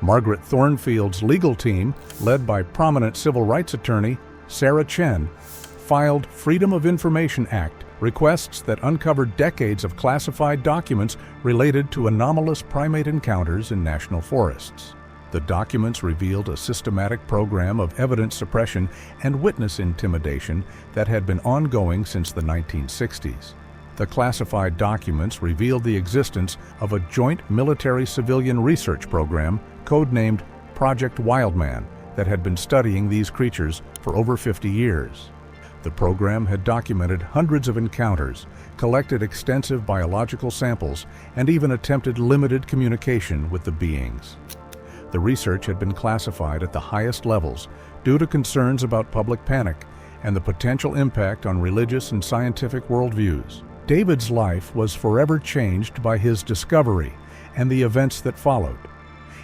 Margaret Thornfield's legal team, led by prominent civil rights attorney Sarah Chen, filed Freedom of Information Act requests that uncovered decades of classified documents related to anomalous primate encounters in national forests. The documents revealed a systematic program of evidence suppression and witness intimidation that had been ongoing since the 1960s. The classified documents revealed the existence of a joint military-civilian research program codenamed Project Wildman that had been studying these creatures for over 50 years. The program had documented hundreds of encounters, collected extensive biological samples, and even attempted limited communication with the beings. The research had been classified at the highest levels due to concerns about public panic and the potential impact on religious and scientific worldviews. David's life was forever changed by his discovery and the events that followed.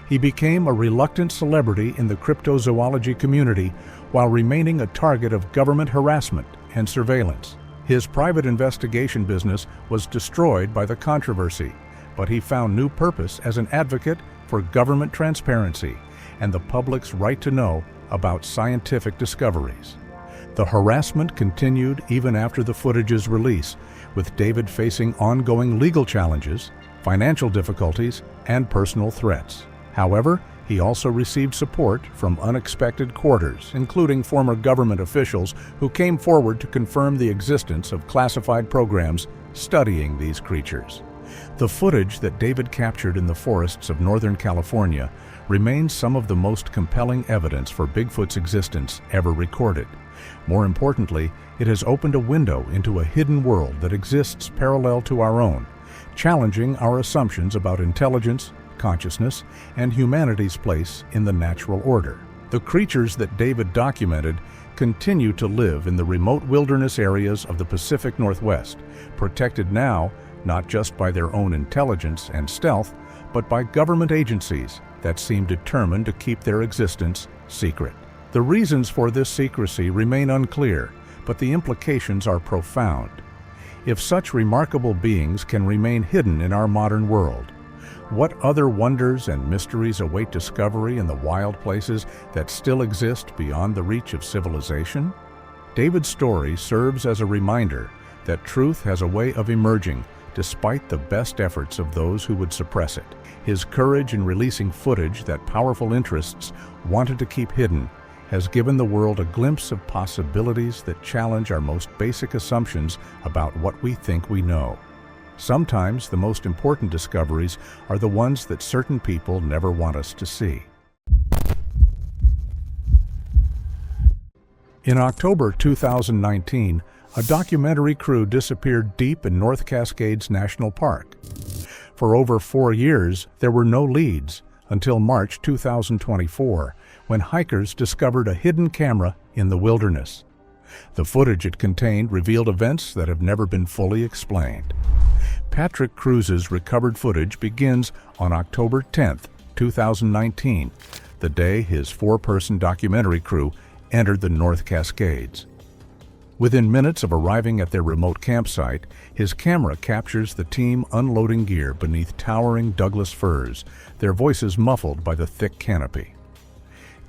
He became a reluctant celebrity in the cryptozoology community while remaining a target of government harassment and surveillance. His private investigation business was destroyed by the controversy, but he found new purpose as an advocate for government transparency and the public's right to know about scientific discoveries. The harassment continued even after the footage's release, with David facing ongoing legal challenges, financial difficulties, and personal threats. However, he also received support from unexpected quarters, including former government officials who came forward to confirm the existence of classified programs studying these creatures. The footage that David captured in the forests of Northern California remains some of the most compelling evidence for Bigfoot's existence ever recorded. More importantly, it has opened a window into a hidden world that exists parallel to our own, challenging our assumptions about intelligence, consciousness, and humanity's place in the natural order. The creatures that David documented continue to live in the remote wilderness areas of the Pacific Northwest, protected now not just by their own intelligence and stealth, but by government agencies that seem determined to keep their existence secret. The reasons for this secrecy remain unclear, but the implications are profound. If such remarkable beings can remain hidden in our modern world, what other wonders and mysteries await discovery in the wild places that still exist beyond the reach of civilization? David's story serves as a reminder that truth has a way of emerging despite the best efforts of those who would suppress it. His courage in releasing footage that powerful interests wanted to keep hidden has given the world a glimpse of possibilities that challenge our most basic assumptions about what we think we know. Sometimes the most important discoveries are the ones that certain people never want us to see. In October 2019, a documentary crew disappeared deep in North Cascades National Park. For over 4 years, there were no leads until March 2024, when hikers discovered a hidden camera in the wilderness. The footage it contained revealed events that have never been fully explained. Patrick Cruz's recovered footage begins on October 10, 2019, the day his 4-person documentary crew entered the North Cascades. Within minutes of arriving at their remote campsite, his camera captures the team unloading gear beneath towering Douglas firs, their voices muffled by the thick canopy.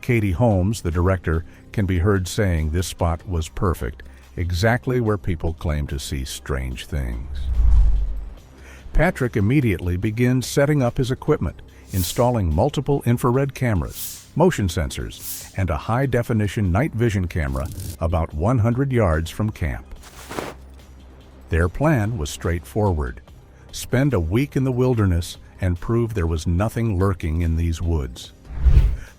Katie Holmes, the director, can be heard saying this spot was perfect, exactly where people claim to see strange things. Patrick immediately begins setting up his equipment, installing multiple infrared cameras, motion sensors, and a high-definition night vision camera about 100 yards from camp. Their plan was straightforward: spend a week in the wilderness and prove there was nothing lurking in these woods.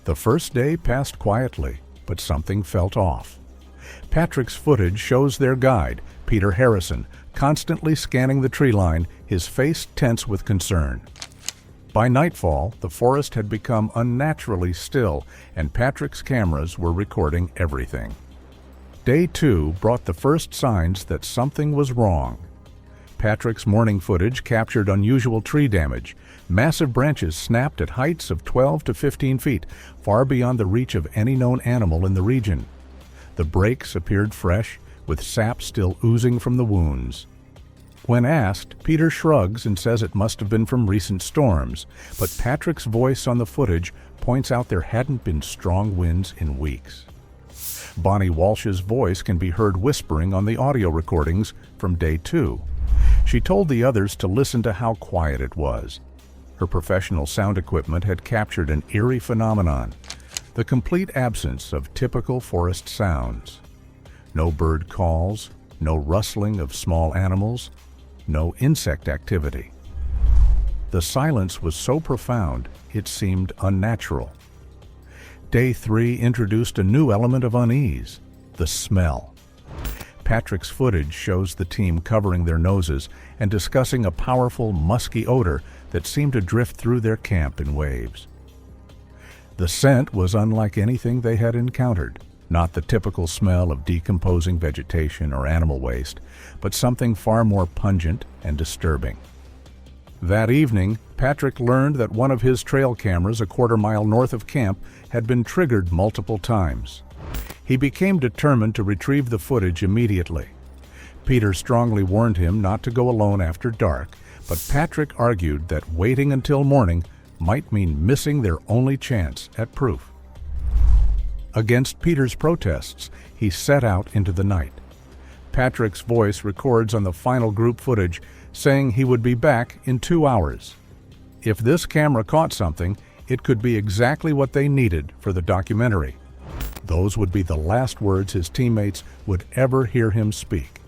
The first day passed quietly, but something felt off. Patrick's footage shows their guide, Peter Harrison, constantly scanning the tree line, his face tense with concern. By nightfall, the forest had become unnaturally still, and Patrick's cameras were recording everything. Day 2 brought the first signs that something was wrong. Patrick's morning footage captured unusual tree damage. Massive branches snapped at heights of 12 to 15 feet, far beyond the reach of any known animal in the region. The breaks appeared fresh, with sap still oozing from the wounds. When asked, Peter shrugs and says it must have been from recent storms, but Patrick's voice on the footage points out there hadn't been strong winds in weeks. Bonnie Walsh's voice can be heard whispering on the audio recordings from day 2. She told the others to listen to how quiet it was. Her professional sound equipment had captured an eerie phenomenon, the complete absence of typical forest sounds. No bird calls, no rustling of small animals, no insect activity. The silence was so profound, it seemed unnatural. Day 3 introduced a new element of unease, the smell. Patrick's footage shows the team covering their noses and discussing a powerful, musky odor that seemed to drift through their camp in waves. The scent was unlike anything they had encountered, not the typical smell of decomposing vegetation or animal waste, but something far more pungent and disturbing. That evening, Patrick learned that one of his trail cameras a quarter-mile north of camp had been triggered multiple times. He became determined to retrieve the footage immediately. Peter strongly warned him not to go alone after dark, but Patrick argued that waiting until morning might mean missing their only chance at proof. Against Peter's protests, he set out into the night. Patrick's voice records on the final group footage saying he would be back in 2 hours. If this camera caught something, it could be exactly what they needed for the documentary. Those would be the last words his teammates would ever hear him speak.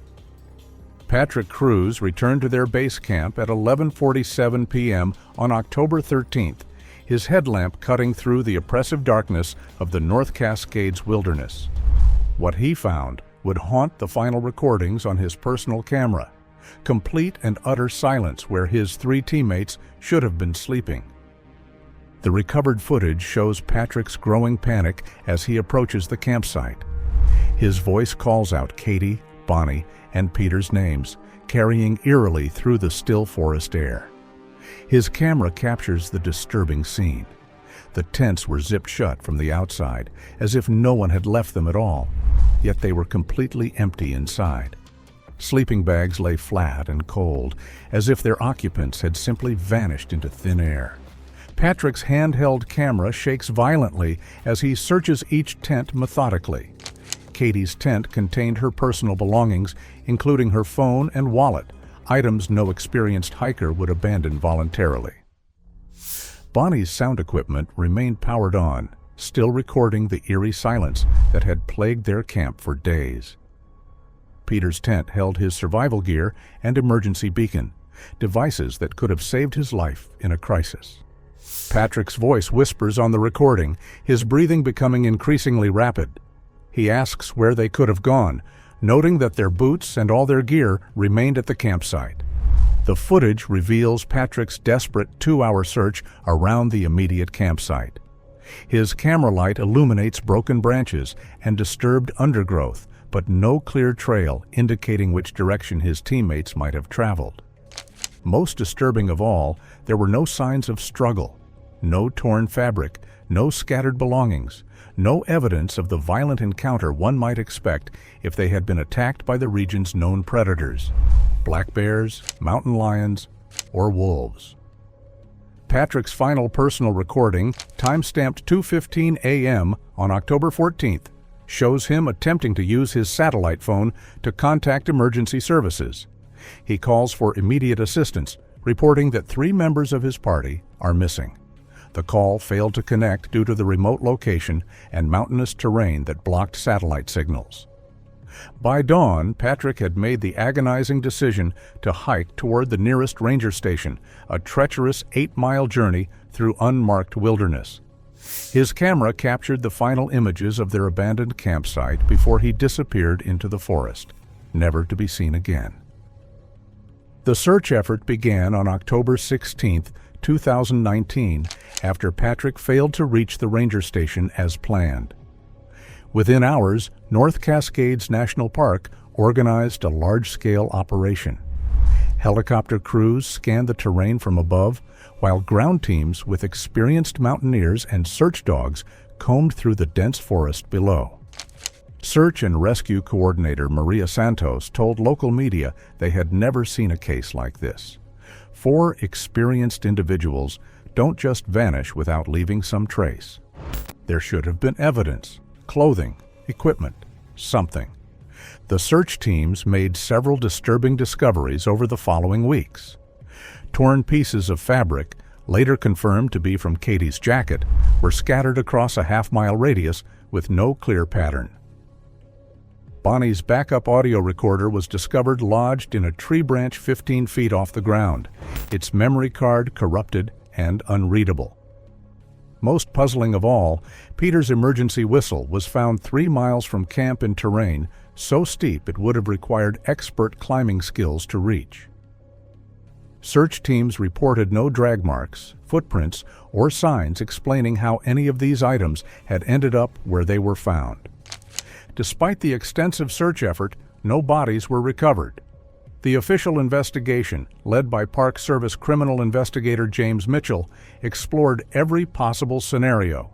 Patrick crews returned to their base camp at 11:47 p.m. on October 13th, his headlamp cutting through the oppressive darkness of the North Cascades wilderness. What he found would haunt the final recordings on his personal camera, complete and utter silence where his 3 teammates should have been sleeping. The recovered footage shows Patrick's growing panic as he approaches the campsite. His voice calls out Katie, Bonnie, and Peter's names, carrying eerily through the still forest air. His camera captures the disturbing scene. The tents were zipped shut from the outside, as if no one had left them at all, yet they were completely empty inside. Sleeping bags lay flat and cold, as if their occupants had simply vanished into thin air. Patrick's handheld camera shakes violently as he searches each tent methodically. Katie's tent contained her personal belongings, including her phone and wallet, items no experienced hiker would abandon voluntarily. Bonnie's sound equipment remained powered on, still recording the eerie silence that had plagued their camp for days. Peter's tent held his survival gear and emergency beacon, devices that could have saved his life in a crisis. Patrick's voice whispers on the recording, his breathing becoming increasingly rapid. He asks where they could have gone, noting that their boots and all their gear remained at the campsite. The footage reveals Patrick's desperate 2-hour search around the immediate campsite. His camera light illuminates broken branches and disturbed undergrowth, but no clear trail indicating which direction his teammates might have traveled. Most disturbing of all, there were no signs of struggle, no torn fabric, no scattered belongings, no evidence of the violent encounter one might expect if they had been attacked by the region's known predators: black bears, mountain lions, or wolves. Patrick's final personal recording, time-stamped 2:15 a.m. on October 14th, shows him attempting to use his satellite phone to contact emergency services. He calls for immediate assistance, reporting that 3 members of his party are missing. The call failed to connect due to the remote location and mountainous terrain that blocked satellite signals. By dawn, Patrick had made the agonizing decision to hike toward the nearest ranger station, a treacherous 8-mile journey through unmarked wilderness. His camera captured the final images of their abandoned campsite before he disappeared into the forest, never to be seen again. The search effort began on October 16, 2019, after Patrick failed to reach the ranger station as planned. Within hours, North Cascades National Park organized a large-scale operation. Helicopter crews scanned the terrain from above, while ground teams with experienced mountaineers and search dogs combed through the dense forest below. Search and Rescue Coordinator Maria Santos told local media they had never seen a case like this. 4 experienced individuals don't just vanish without leaving some trace. There should have been evidence, clothing, equipment, something. The search teams made several disturbing discoveries over the following weeks. Torn pieces of fabric, later confirmed to be from Katie's jacket, were scattered across a half-mile radius with no clear pattern. Bonnie's backup audio recorder was discovered lodged in a tree branch 15 feet off the ground, its memory card corrupted and unreadable. Most puzzling of all, Peter's emergency whistle was found 3 miles from camp in terrain so steep it would have required expert climbing skills to reach. Search teams reported no drag marks, footprints, or signs explaining how any of these items had ended up where they were found. Despite the extensive search effort, no bodies were recovered. The official investigation, led by Park Service criminal investigator James Mitchell, explored every possible scenario.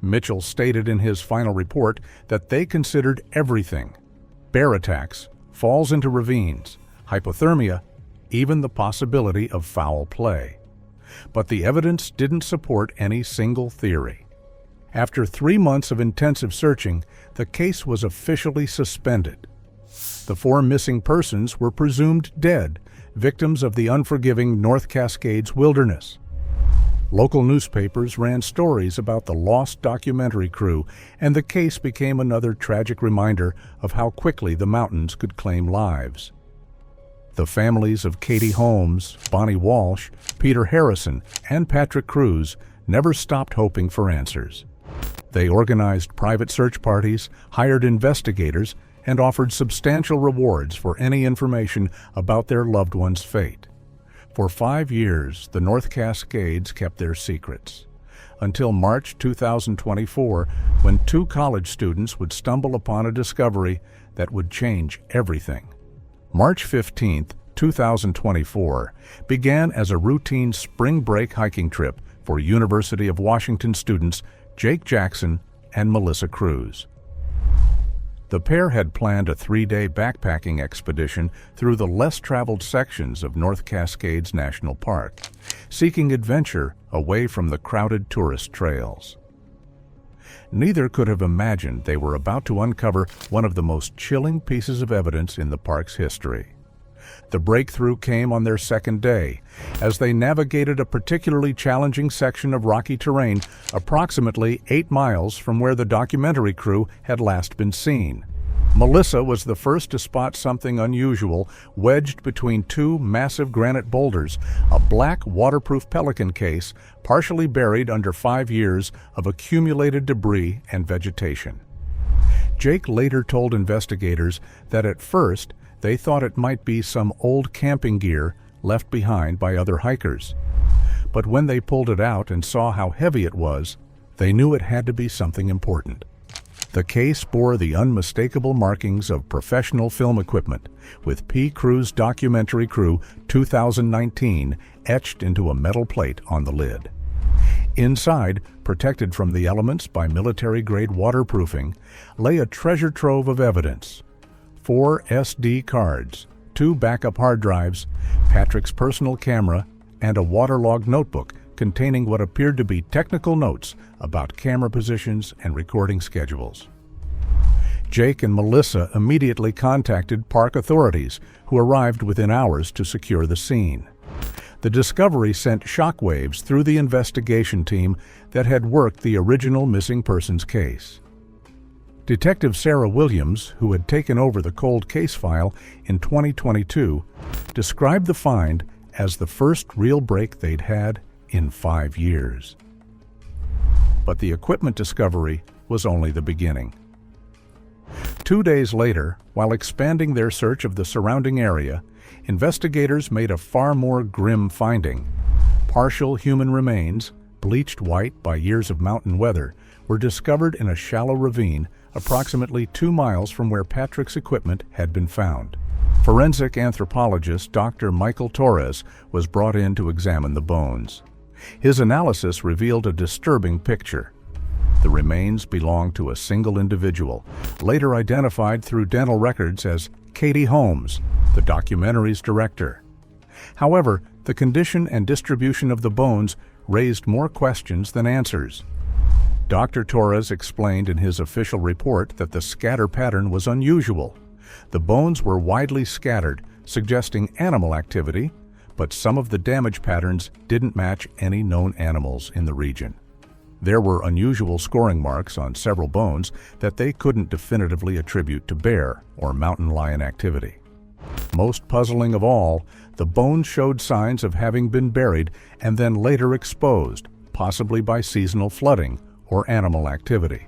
Mitchell stated in his final report that they considered everything: bear attacks, falls into ravines, hypothermia, even the possibility of foul play. But the evidence didn't support any single theory. After 3 months of intensive searching, the case was officially suspended. The 4 missing persons were presumed dead, victims of the unforgiving North Cascades wilderness. Local newspapers ran stories about the lost documentary crew, and the case became another tragic reminder of how quickly the mountains could claim lives. The families of Katie Holmes, Bonnie Walsh, Peter Harrison, and Patrick Cruz never stopped hoping for answers. They organized private search parties, hired investigators, and offered substantial rewards for any information about their loved one's fate. For 5 years, the North Cascades kept their secrets, until March 2024, when 2 college students would stumble upon a discovery that would change everything. March 15, 2024, began as a routine spring break hiking trip for University of Washington students Jake Jackson and Melissa Cruz. The pair had planned a 3-day backpacking expedition through the less-traveled sections of North Cascades National Park, seeking adventure away from the crowded tourist trails. Neither could have imagined they were about to uncover one of the most chilling pieces of evidence in the park's history. The breakthrough came on their second day, as they navigated a particularly challenging section of rocky terrain approximately 8 miles from where the documentary crew had last been seen. Melissa was the first to spot something unusual wedged between 2 massive granite boulders, a black waterproof pelican case partially buried under 5 years of accumulated debris and vegetation. Jake later told investigators that at first they thought it might be some old camping gear left behind by other hikers. But when they pulled it out and saw how heavy it was, they knew it had to be something important. The case bore the unmistakable markings of professional film equipment, with P. Cruz Documentary Crew 2019 etched into a metal plate on the lid. Inside, protected from the elements by military-grade waterproofing, lay a treasure trove of evidence: 4 SD cards, 2 backup hard drives, Patrick's personal camera, and a waterlogged notebook containing what appeared to be technical notes about camera positions and recording schedules. Jake and Melissa immediately contacted park authorities, who arrived within hours to secure the scene. The discovery sent shockwaves through the investigation team that had worked the original missing persons case. Detective Sarah Williams, who had taken over the cold case file in 2022, described the find as the first real break they'd had in 5 years. But the equipment discovery was only the beginning. 2 days later, while expanding their search of the surrounding area, investigators made a far more grim finding. Partial human remains, bleached white by years of mountain weather, were discovered in a shallow ravine approximately 2 miles from where Patrick's equipment had been found. Forensic anthropologist Dr. Michael Torres was brought in to examine the bones. His analysis revealed a disturbing picture. The remains belonged to a single individual, later identified through dental records as Katie Holmes, the documentary's director. However, the condition and distribution of the bones raised more questions than answers. Dr. Torres explained in his official report that the scatter pattern was unusual. The bones were widely scattered, suggesting animal activity, but some of the damage patterns didn't match any known animals in the region. There were unusual scoring marks on several bones that they couldn't definitively attribute to bear or mountain lion activity. Most puzzling of all, the bones showed signs of having been buried and then later exposed, possibly by seasonal flooding or animal activity.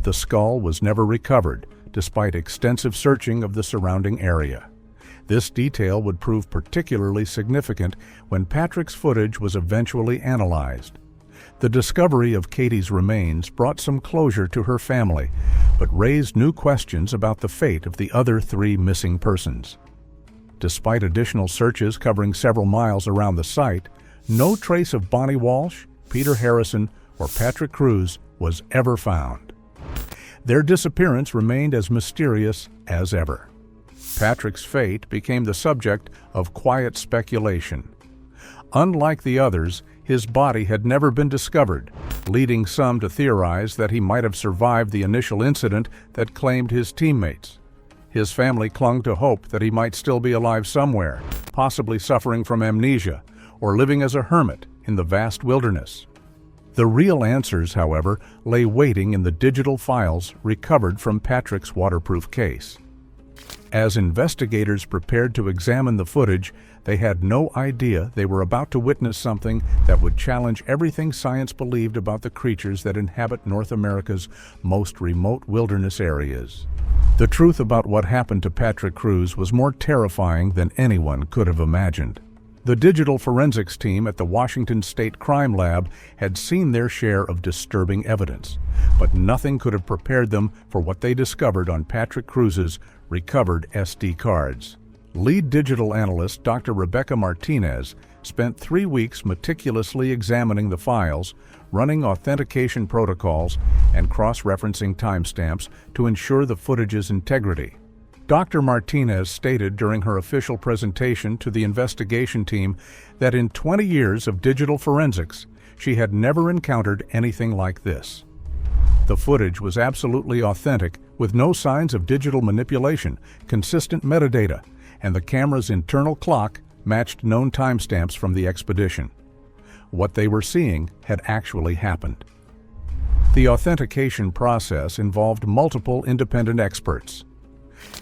The skull was never recovered, despite extensive searching of the surrounding area. This detail would prove particularly significant when Patrick's footage was eventually analyzed. The discovery of Katie's remains brought some closure to her family, but raised new questions about the fate of the other 3 missing persons. Despite additional searches covering several miles around the site, no trace of Bonnie Walsh, Peter Harrison, or Patrick Cruz was ever found. Their disappearance remained as mysterious as ever. Patrick's fate became the subject of quiet speculation. Unlike the others, his body had never been discovered, leading some to theorize that he might have survived the initial incident that claimed his teammates. His family clung to hope that he might still be alive somewhere, possibly suffering from amnesia, or living as a hermit in the vast wilderness. The real answers, however, lay waiting in the digital files recovered from Patrick's waterproof case. As investigators prepared to examine the footage, they had no idea they were about to witness something that would challenge everything science believed about the creatures that inhabit North America's most remote wilderness areas. The truth about what happened to Patrick Cruz was more terrifying than anyone could have imagined. The digital forensics team at the Washington State Crime Lab had seen their share of disturbing evidence, but nothing could have prepared them for what they discovered on Patrick Cruz's recovered SD cards. Lead digital analyst Dr. Rebecca Martinez spent 3 weeks meticulously examining the files, running authentication protocols, and cross-referencing timestamps to ensure the footage's integrity. Dr. Martinez stated during her official presentation to the investigation team that in 20 years of digital forensics, she had never encountered anything like this. The footage was absolutely authentic, with no signs of digital manipulation, consistent metadata, and the camera's internal clock matched known timestamps from the expedition. What they were seeing had actually happened. The authentication process involved multiple independent experts.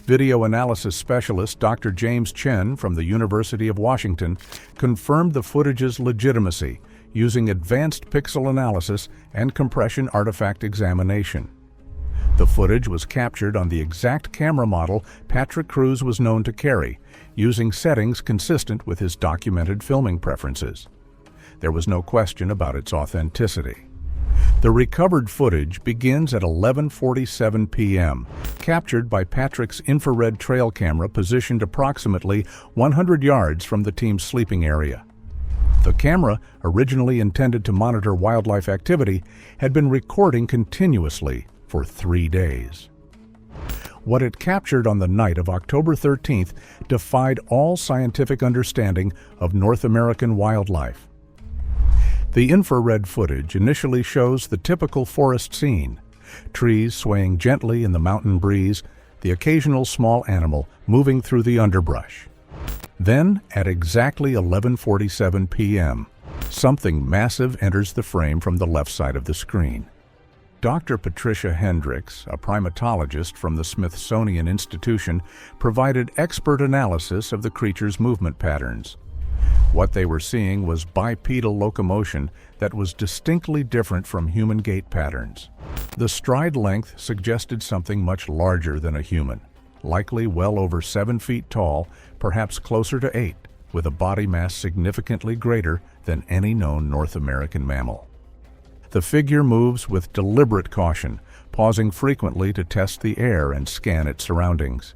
Video analysis specialist Dr. James Chen from the University of Washington confirmed the footage's legitimacy using advanced pixel analysis and compression artifact examination. The footage was captured on the exact camera model Patrick Cruz was known to carry, using settings consistent with his documented filming preferences. There was no question about its authenticity. The recovered footage begins at 11:47 p.m., captured by Patrick's infrared trail camera positioned approximately 100 yards from the team's sleeping area. The camera, originally intended to monitor wildlife activity, had been recording continuously for 3 days. What it captured on the night of October 13th defied all scientific understanding of North American wildlife. The infrared footage initially shows the typical forest scene: trees swaying gently in the mountain breeze, the occasional small animal moving through the underbrush. Then, at exactly 11:47 p.m., something massive enters the frame from the left side of the screen. Dr. Patricia Hendricks, a primatologist from the Smithsonian Institution, provided expert analysis of the creature's movement patterns. What they were seeing was bipedal locomotion that was distinctly different from human gait patterns. The stride length suggested something much larger than a human, likely well over 7 feet tall, perhaps closer to 8, with a body mass significantly greater than any known North American mammal. The figure moves with deliberate caution, pausing frequently to test the air and scan its surroundings.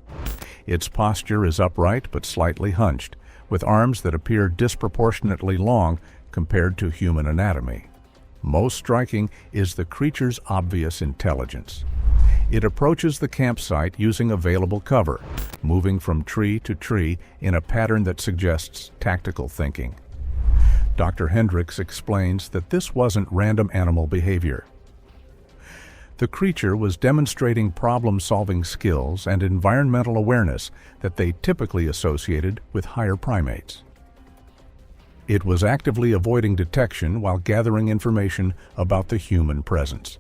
Its posture is upright but slightly hunched, with arms that appear disproportionately long compared to human anatomy. Most striking is the creature's obvious intelligence. It approaches the campsite using available cover, moving from tree to tree in a pattern that suggests tactical thinking. Dr. Hendricks explains that this wasn't random animal behavior. The creature was demonstrating problem-solving skills and environmental awareness that they typically associated with higher primates. It was actively avoiding detection while gathering information about the human presence.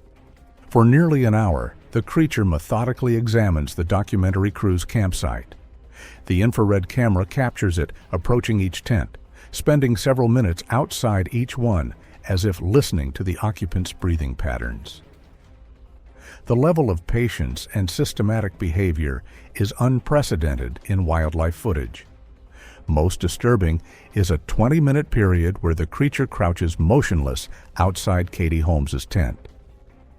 For nearly an hour, the creature methodically examines the documentary crew's campsite. The infrared camera captures it approaching each tent, spending several minutes outside each one, as if listening to the occupants' breathing patterns. The level of patience and systematic behavior is unprecedented in wildlife footage. Most disturbing is a 20-minute period where the creature crouches motionless outside Katie Holmes's tent.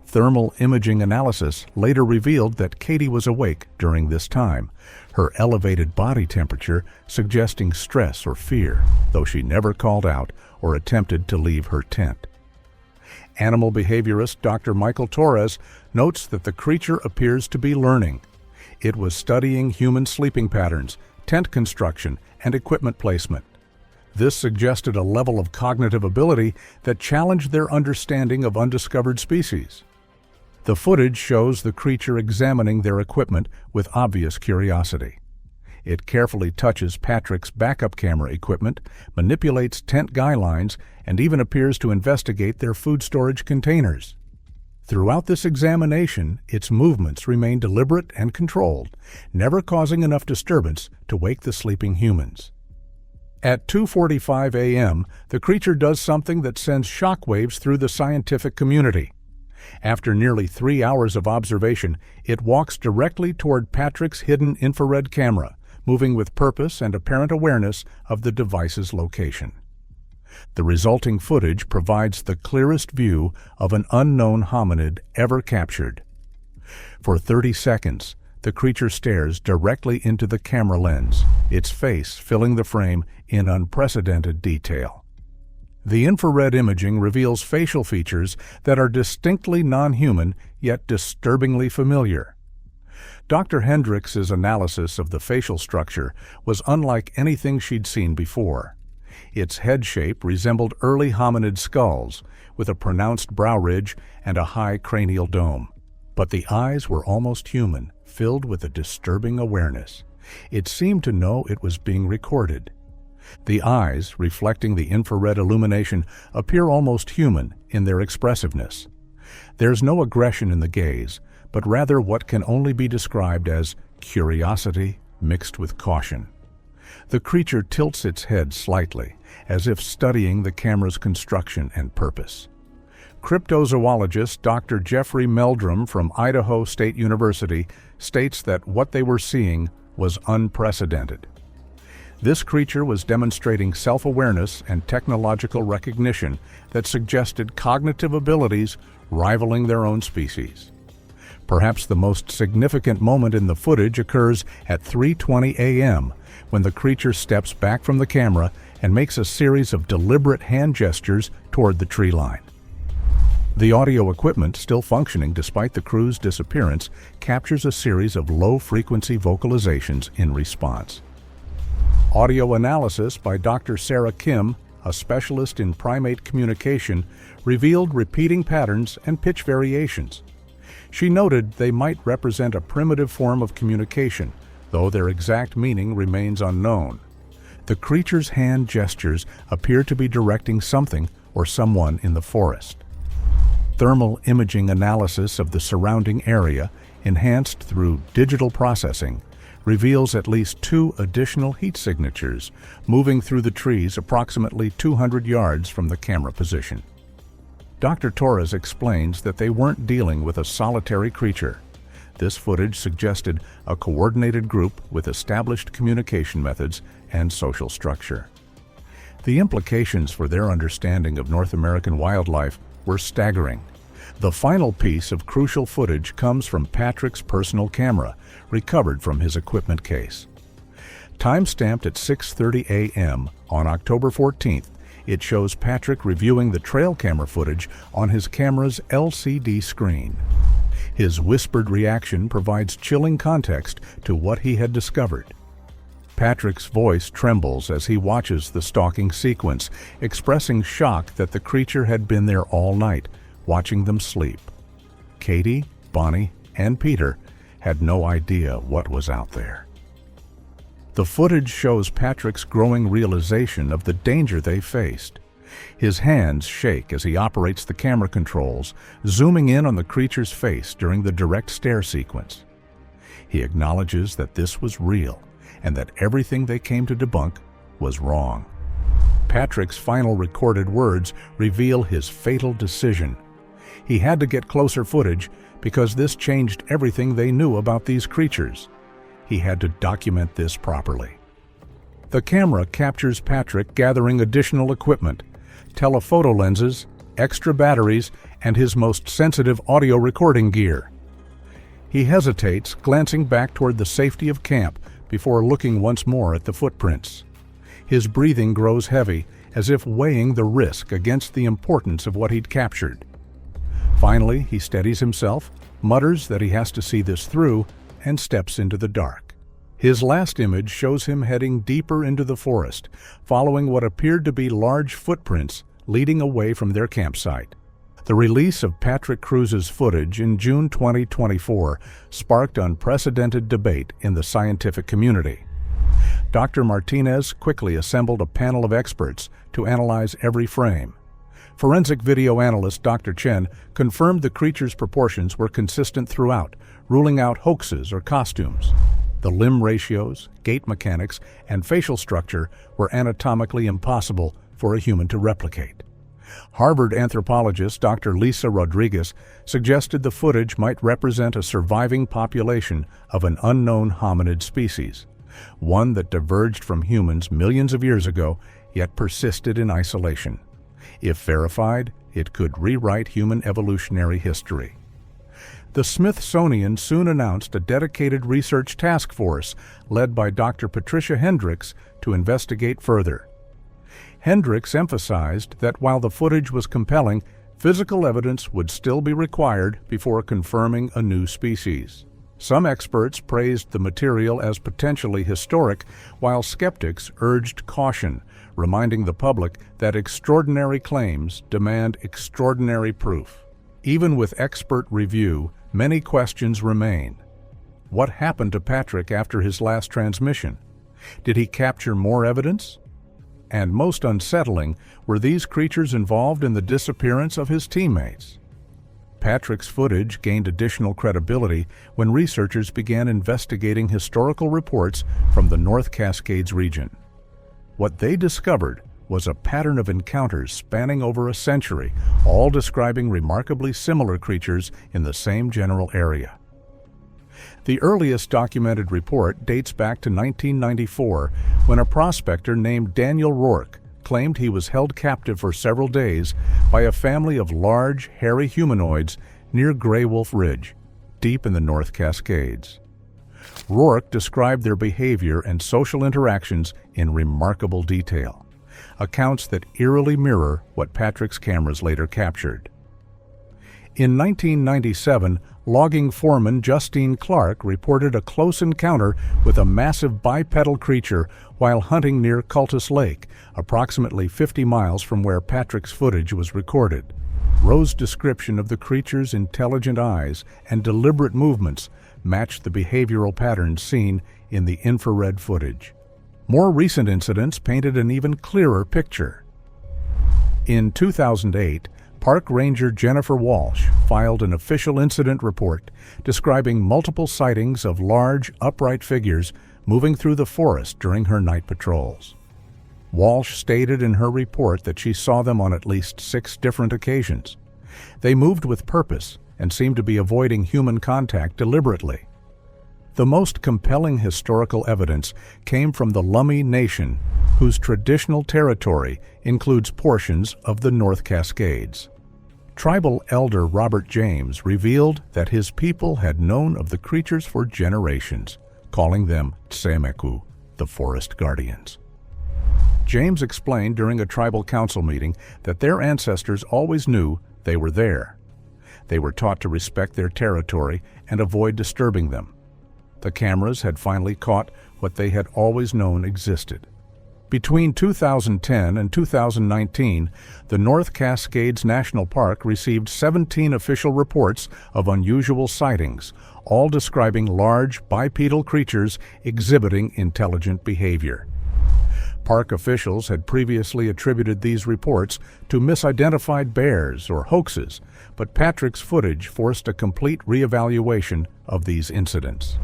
Thermal imaging analysis later revealed that Katie was awake during this time, her elevated body temperature suggesting stress or fear, though she never called out or attempted to leave her tent. Animal behaviorist Dr. Michael Torres notes that the creature appears to be learning. It was studying human sleeping patterns, tent construction, and equipment placement. This suggested a level of cognitive ability that challenged their understanding of undiscovered species. The footage shows the creature examining their equipment with obvious curiosity. It carefully touches Patrick's backup camera equipment, manipulates tent guy lines, and even appears to investigate their food storage containers. Throughout this examination, its movements remain deliberate and controlled, never causing enough disturbance to wake the sleeping humans. At 2:45 a.m., the creature does something that sends shockwaves through the scientific community. After nearly 3 hours of observation, it walks directly toward Patrick's hidden infrared camera, moving with purpose and apparent awareness of the device's location. The resulting footage provides the clearest view of an unknown hominid ever captured. For 30 seconds, the creature stares directly into the camera lens, its face filling the frame in unprecedented detail. The infrared imaging reveals facial features that are distinctly non-human yet disturbingly familiar. Dr. Hendrix's analysis of the facial structure was unlike anything she'd seen before. Its head shape resembled early hominid skulls, with a pronounced brow ridge and a high cranial dome. But the eyes were almost human, filled with a disturbing awareness. It seemed to know it was being recorded. The eyes, reflecting the infrared illumination, appear almost human in their expressiveness. There's no aggression in the gaze, but rather what can only be described as curiosity mixed with caution. The creature tilts its head slightly, as if studying the camera's construction and purpose. Cryptozoologist Dr. Jeffrey Meldrum from Idaho State University states that what they were seeing was unprecedented. This creature was demonstrating self-awareness and technological recognition that suggested cognitive abilities rivaling their own species. Perhaps the most significant moment in the footage occurs at 3:20 a.m., when the creature steps back from the camera and makes a series of deliberate hand gestures toward the tree line. The audio equipment, still functioning despite the crew's disappearance, captures a series of low-frequency vocalizations in response. Audio analysis by Dr. Sarah Kim, a specialist in primate communication, revealed repeating patterns and pitch variations. She noted they might represent a primitive form of communication, though their exact meaning remains unknown. The creature's hand gestures appear to be directing something or someone in the forest. Thermal imaging analysis of the surrounding area, enhanced through digital processing, reveals at least 2 additional heat signatures moving through the trees approximately 200 yards from the camera position. Dr. Torres explains that they weren't dealing with a solitary creature. This footage suggested a coordinated group with established communication methods and social structure. The implications for their understanding of North American wildlife were staggering. The final piece of crucial footage comes from Patrick's personal camera, recovered from his equipment case. Time-stamped at 6:30 a.m. on October 14th, it shows Patrick reviewing the trail camera footage on his camera's LCD screen. His whispered reaction provides chilling context to what he had discovered. Patrick's voice trembles as he watches the stalking sequence, expressing shock that the creature had been there all night, watching them sleep. Katie, Bonnie, and Peter had no idea what was out there. The footage shows Patrick's growing realization of the danger they faced. His hands shake as he operates the camera controls, zooming in on the creature's face during the direct stare sequence. He acknowledges that this was real and that everything they came to debunk was wrong. Patrick's final recorded words reveal his fatal decision. He had to get closer footage because this changed everything they knew about these creatures. He had to document this properly. The camera captures Patrick gathering additional equipment, telephoto lenses, extra batteries, and his most sensitive audio recording gear. He hesitates, glancing back toward the safety of camp before looking once more at the footprints. His breathing grows heavy, as if weighing the risk against the importance of what he'd captured. Finally, he steadies himself, mutters that he has to see this through, and steps into the dark. His last image shows him heading deeper into the forest, following what appeared to be large footprints leading away from their campsite. The release of Patrick Cruz's footage in June 2024 sparked unprecedented debate in the scientific community. Dr. Martinez quickly assembled a panel of experts to analyze every frame. Forensic video analyst Dr. Chen confirmed the creature's proportions were consistent throughout, ruling out hoaxes or costumes. The limb ratios, gait mechanics, and facial structure were anatomically impossible for a human to replicate. Harvard anthropologist Dr. Lisa Rodriguez suggested the footage might represent a surviving population of an unknown hominid species, one that diverged from humans millions of years ago, yet persisted in isolation. If verified, it could rewrite human evolutionary history. The Smithsonian soon announced a dedicated research task force led by Dr. Patricia Hendricks to investigate further. Hendricks emphasized that while the footage was compelling, physical evidence would still be required before confirming a new species. Some experts praised the material as potentially historic, while skeptics urged caution, reminding the public that extraordinary claims demand extraordinary proof. Even with expert review, many questions remain. What happened to Patrick after his last transmission? Did he capture more evidence? And most unsettling, were these creatures involved in the disappearance of his teammates? Patrick's footage gained additional credibility when researchers began investigating historical reports from the North Cascades region. What they discovered was a pattern of encounters spanning over a century, all describing remarkably similar creatures in the same general area. The earliest documented report dates back to 1994, when a prospector named Daniel Rourke claimed he was held captive for several days by a family of large, hairy humanoids near Grey Wolf Ridge, deep in the North Cascades. Rourke described their behavior and social interactions in remarkable detail, accounts that eerily mirror what Patrick's cameras later captured. In 1997, logging foreman Justine Clark reported a close encounter with a massive bipedal creature while hunting near Cultus Lake, approximately 50 miles from where Patrick's footage was recorded. Rose's description of the creature's intelligent eyes and deliberate movements matched the behavioral patterns seen in the infrared footage. More recent incidents painted an even clearer picture. In 2008, Park Ranger Jennifer Walsh filed an official incident report describing multiple sightings of large, upright figures moving through the forest during her night patrols. Walsh stated in her report that she saw them on at least 6 different occasions. They moved with purpose and seemed to be avoiding human contact deliberately. The most compelling historical evidence came from the Lummi Nation, whose traditional territory includes portions of the North Cascades. Tribal elder Robert James revealed that his people had known of the creatures for generations, calling them Tsemeku, the forest guardians. James explained during a tribal council meeting that their ancestors always knew they were there. They were taught to respect their territory and avoid disturbing them. The cameras had finally caught what they had always known existed. Between 2010 and 2019, the North Cascades National Park received 17 official reports of unusual sightings, all describing large bipedal creatures exhibiting intelligent behavior. Park officials had previously attributed these reports to misidentified bears or hoaxes, but Patrick's footage forced a complete reevaluation of these incidents.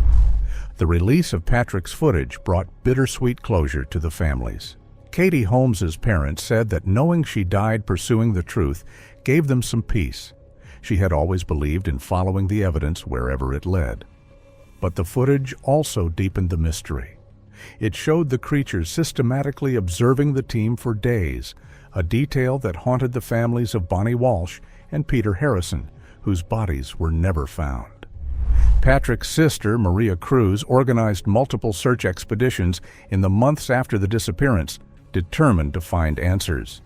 The release of Patrick's footage brought bittersweet closure to the families. Katie Holmes's parents said that knowing she died pursuing the truth gave them some peace. She had always believed in following the evidence wherever it led. But the footage also deepened the mystery. It showed the creatures systematically observing the team for days, a detail that haunted the families of Bonnie Walsh and Peter Harrison, whose bodies were never found. Patrick's sister, Maria Cruz, organized multiple search expeditions in the months after the disappearance, determined to find answers.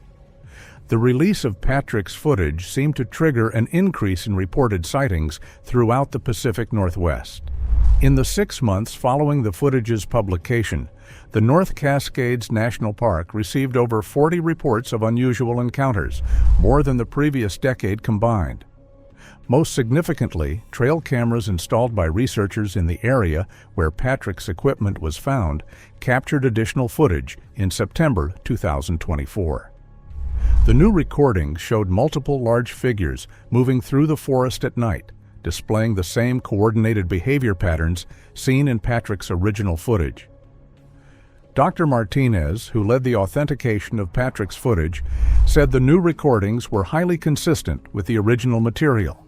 The release of Patrick's footage seemed to trigger an increase in reported sightings throughout the Pacific Northwest. In the 6 months following the footage's publication, the North Cascades National Park received over 40 reports of unusual encounters, more than the previous decade combined. Most significantly, trail cameras installed by researchers in the area where Patrick's equipment was found captured additional footage in September 2024. The new recordings showed multiple large figures moving through the forest at night, displaying the same coordinated behavior patterns seen in Patrick's original footage. Dr. Martinez, who led the authentication of Patrick's footage, said the new recordings were highly consistent with the original material.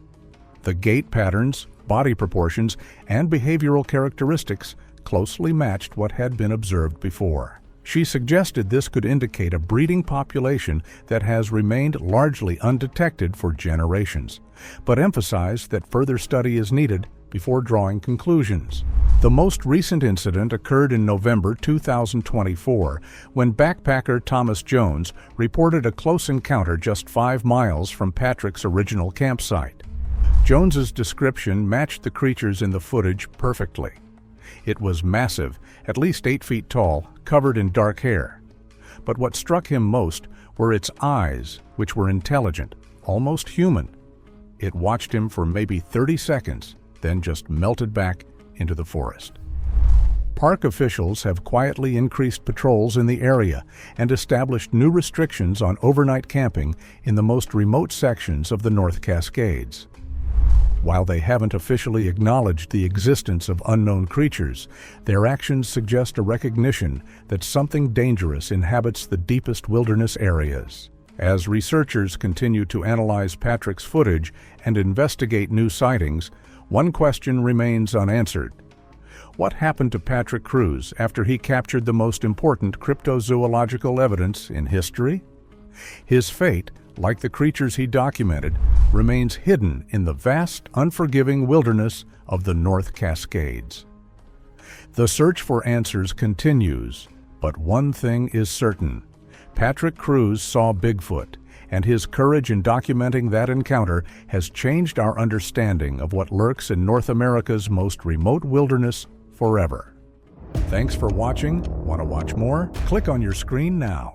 The gait patterns, body proportions, and behavioral characteristics closely matched what had been observed before. She suggested this could indicate a breeding population that has remained largely undetected for generations, but emphasized that further study is needed before drawing conclusions. The most recent incident occurred in November 2024, when backpacker Thomas Jones reported a close encounter just 5 miles from Patrick's original campsite. Jones's description matched the creatures in the footage perfectly. It was massive, at least 8 feet tall, covered in dark hair. But what struck him most were its eyes, which were intelligent, almost human. It watched him for maybe 30 seconds, then just melted back into the forest. Park officials have quietly increased patrols in the area and established new restrictions on overnight camping in the most remote sections of the North Cascades. While they haven't officially acknowledged the existence of unknown creatures, their actions suggest a recognition that something dangerous inhabits the deepest wilderness areas. As researchers continue to analyze Patrick's footage and investigate new sightings, one question remains unanswered. What happened to Patrick Cruz after he captured the most important cryptozoological evidence in history? His fate, like the creatures he documented, remains hidden in the vast, unforgiving wilderness of the North Cascades. The search for answers continues, but one thing is certain. Patrick Cruz saw Bigfoot, and his courage in documenting that encounter has changed our understanding of what lurks in North America's most remote wilderness forever. Thanks for watching. Want to watch more? Click on your screen now.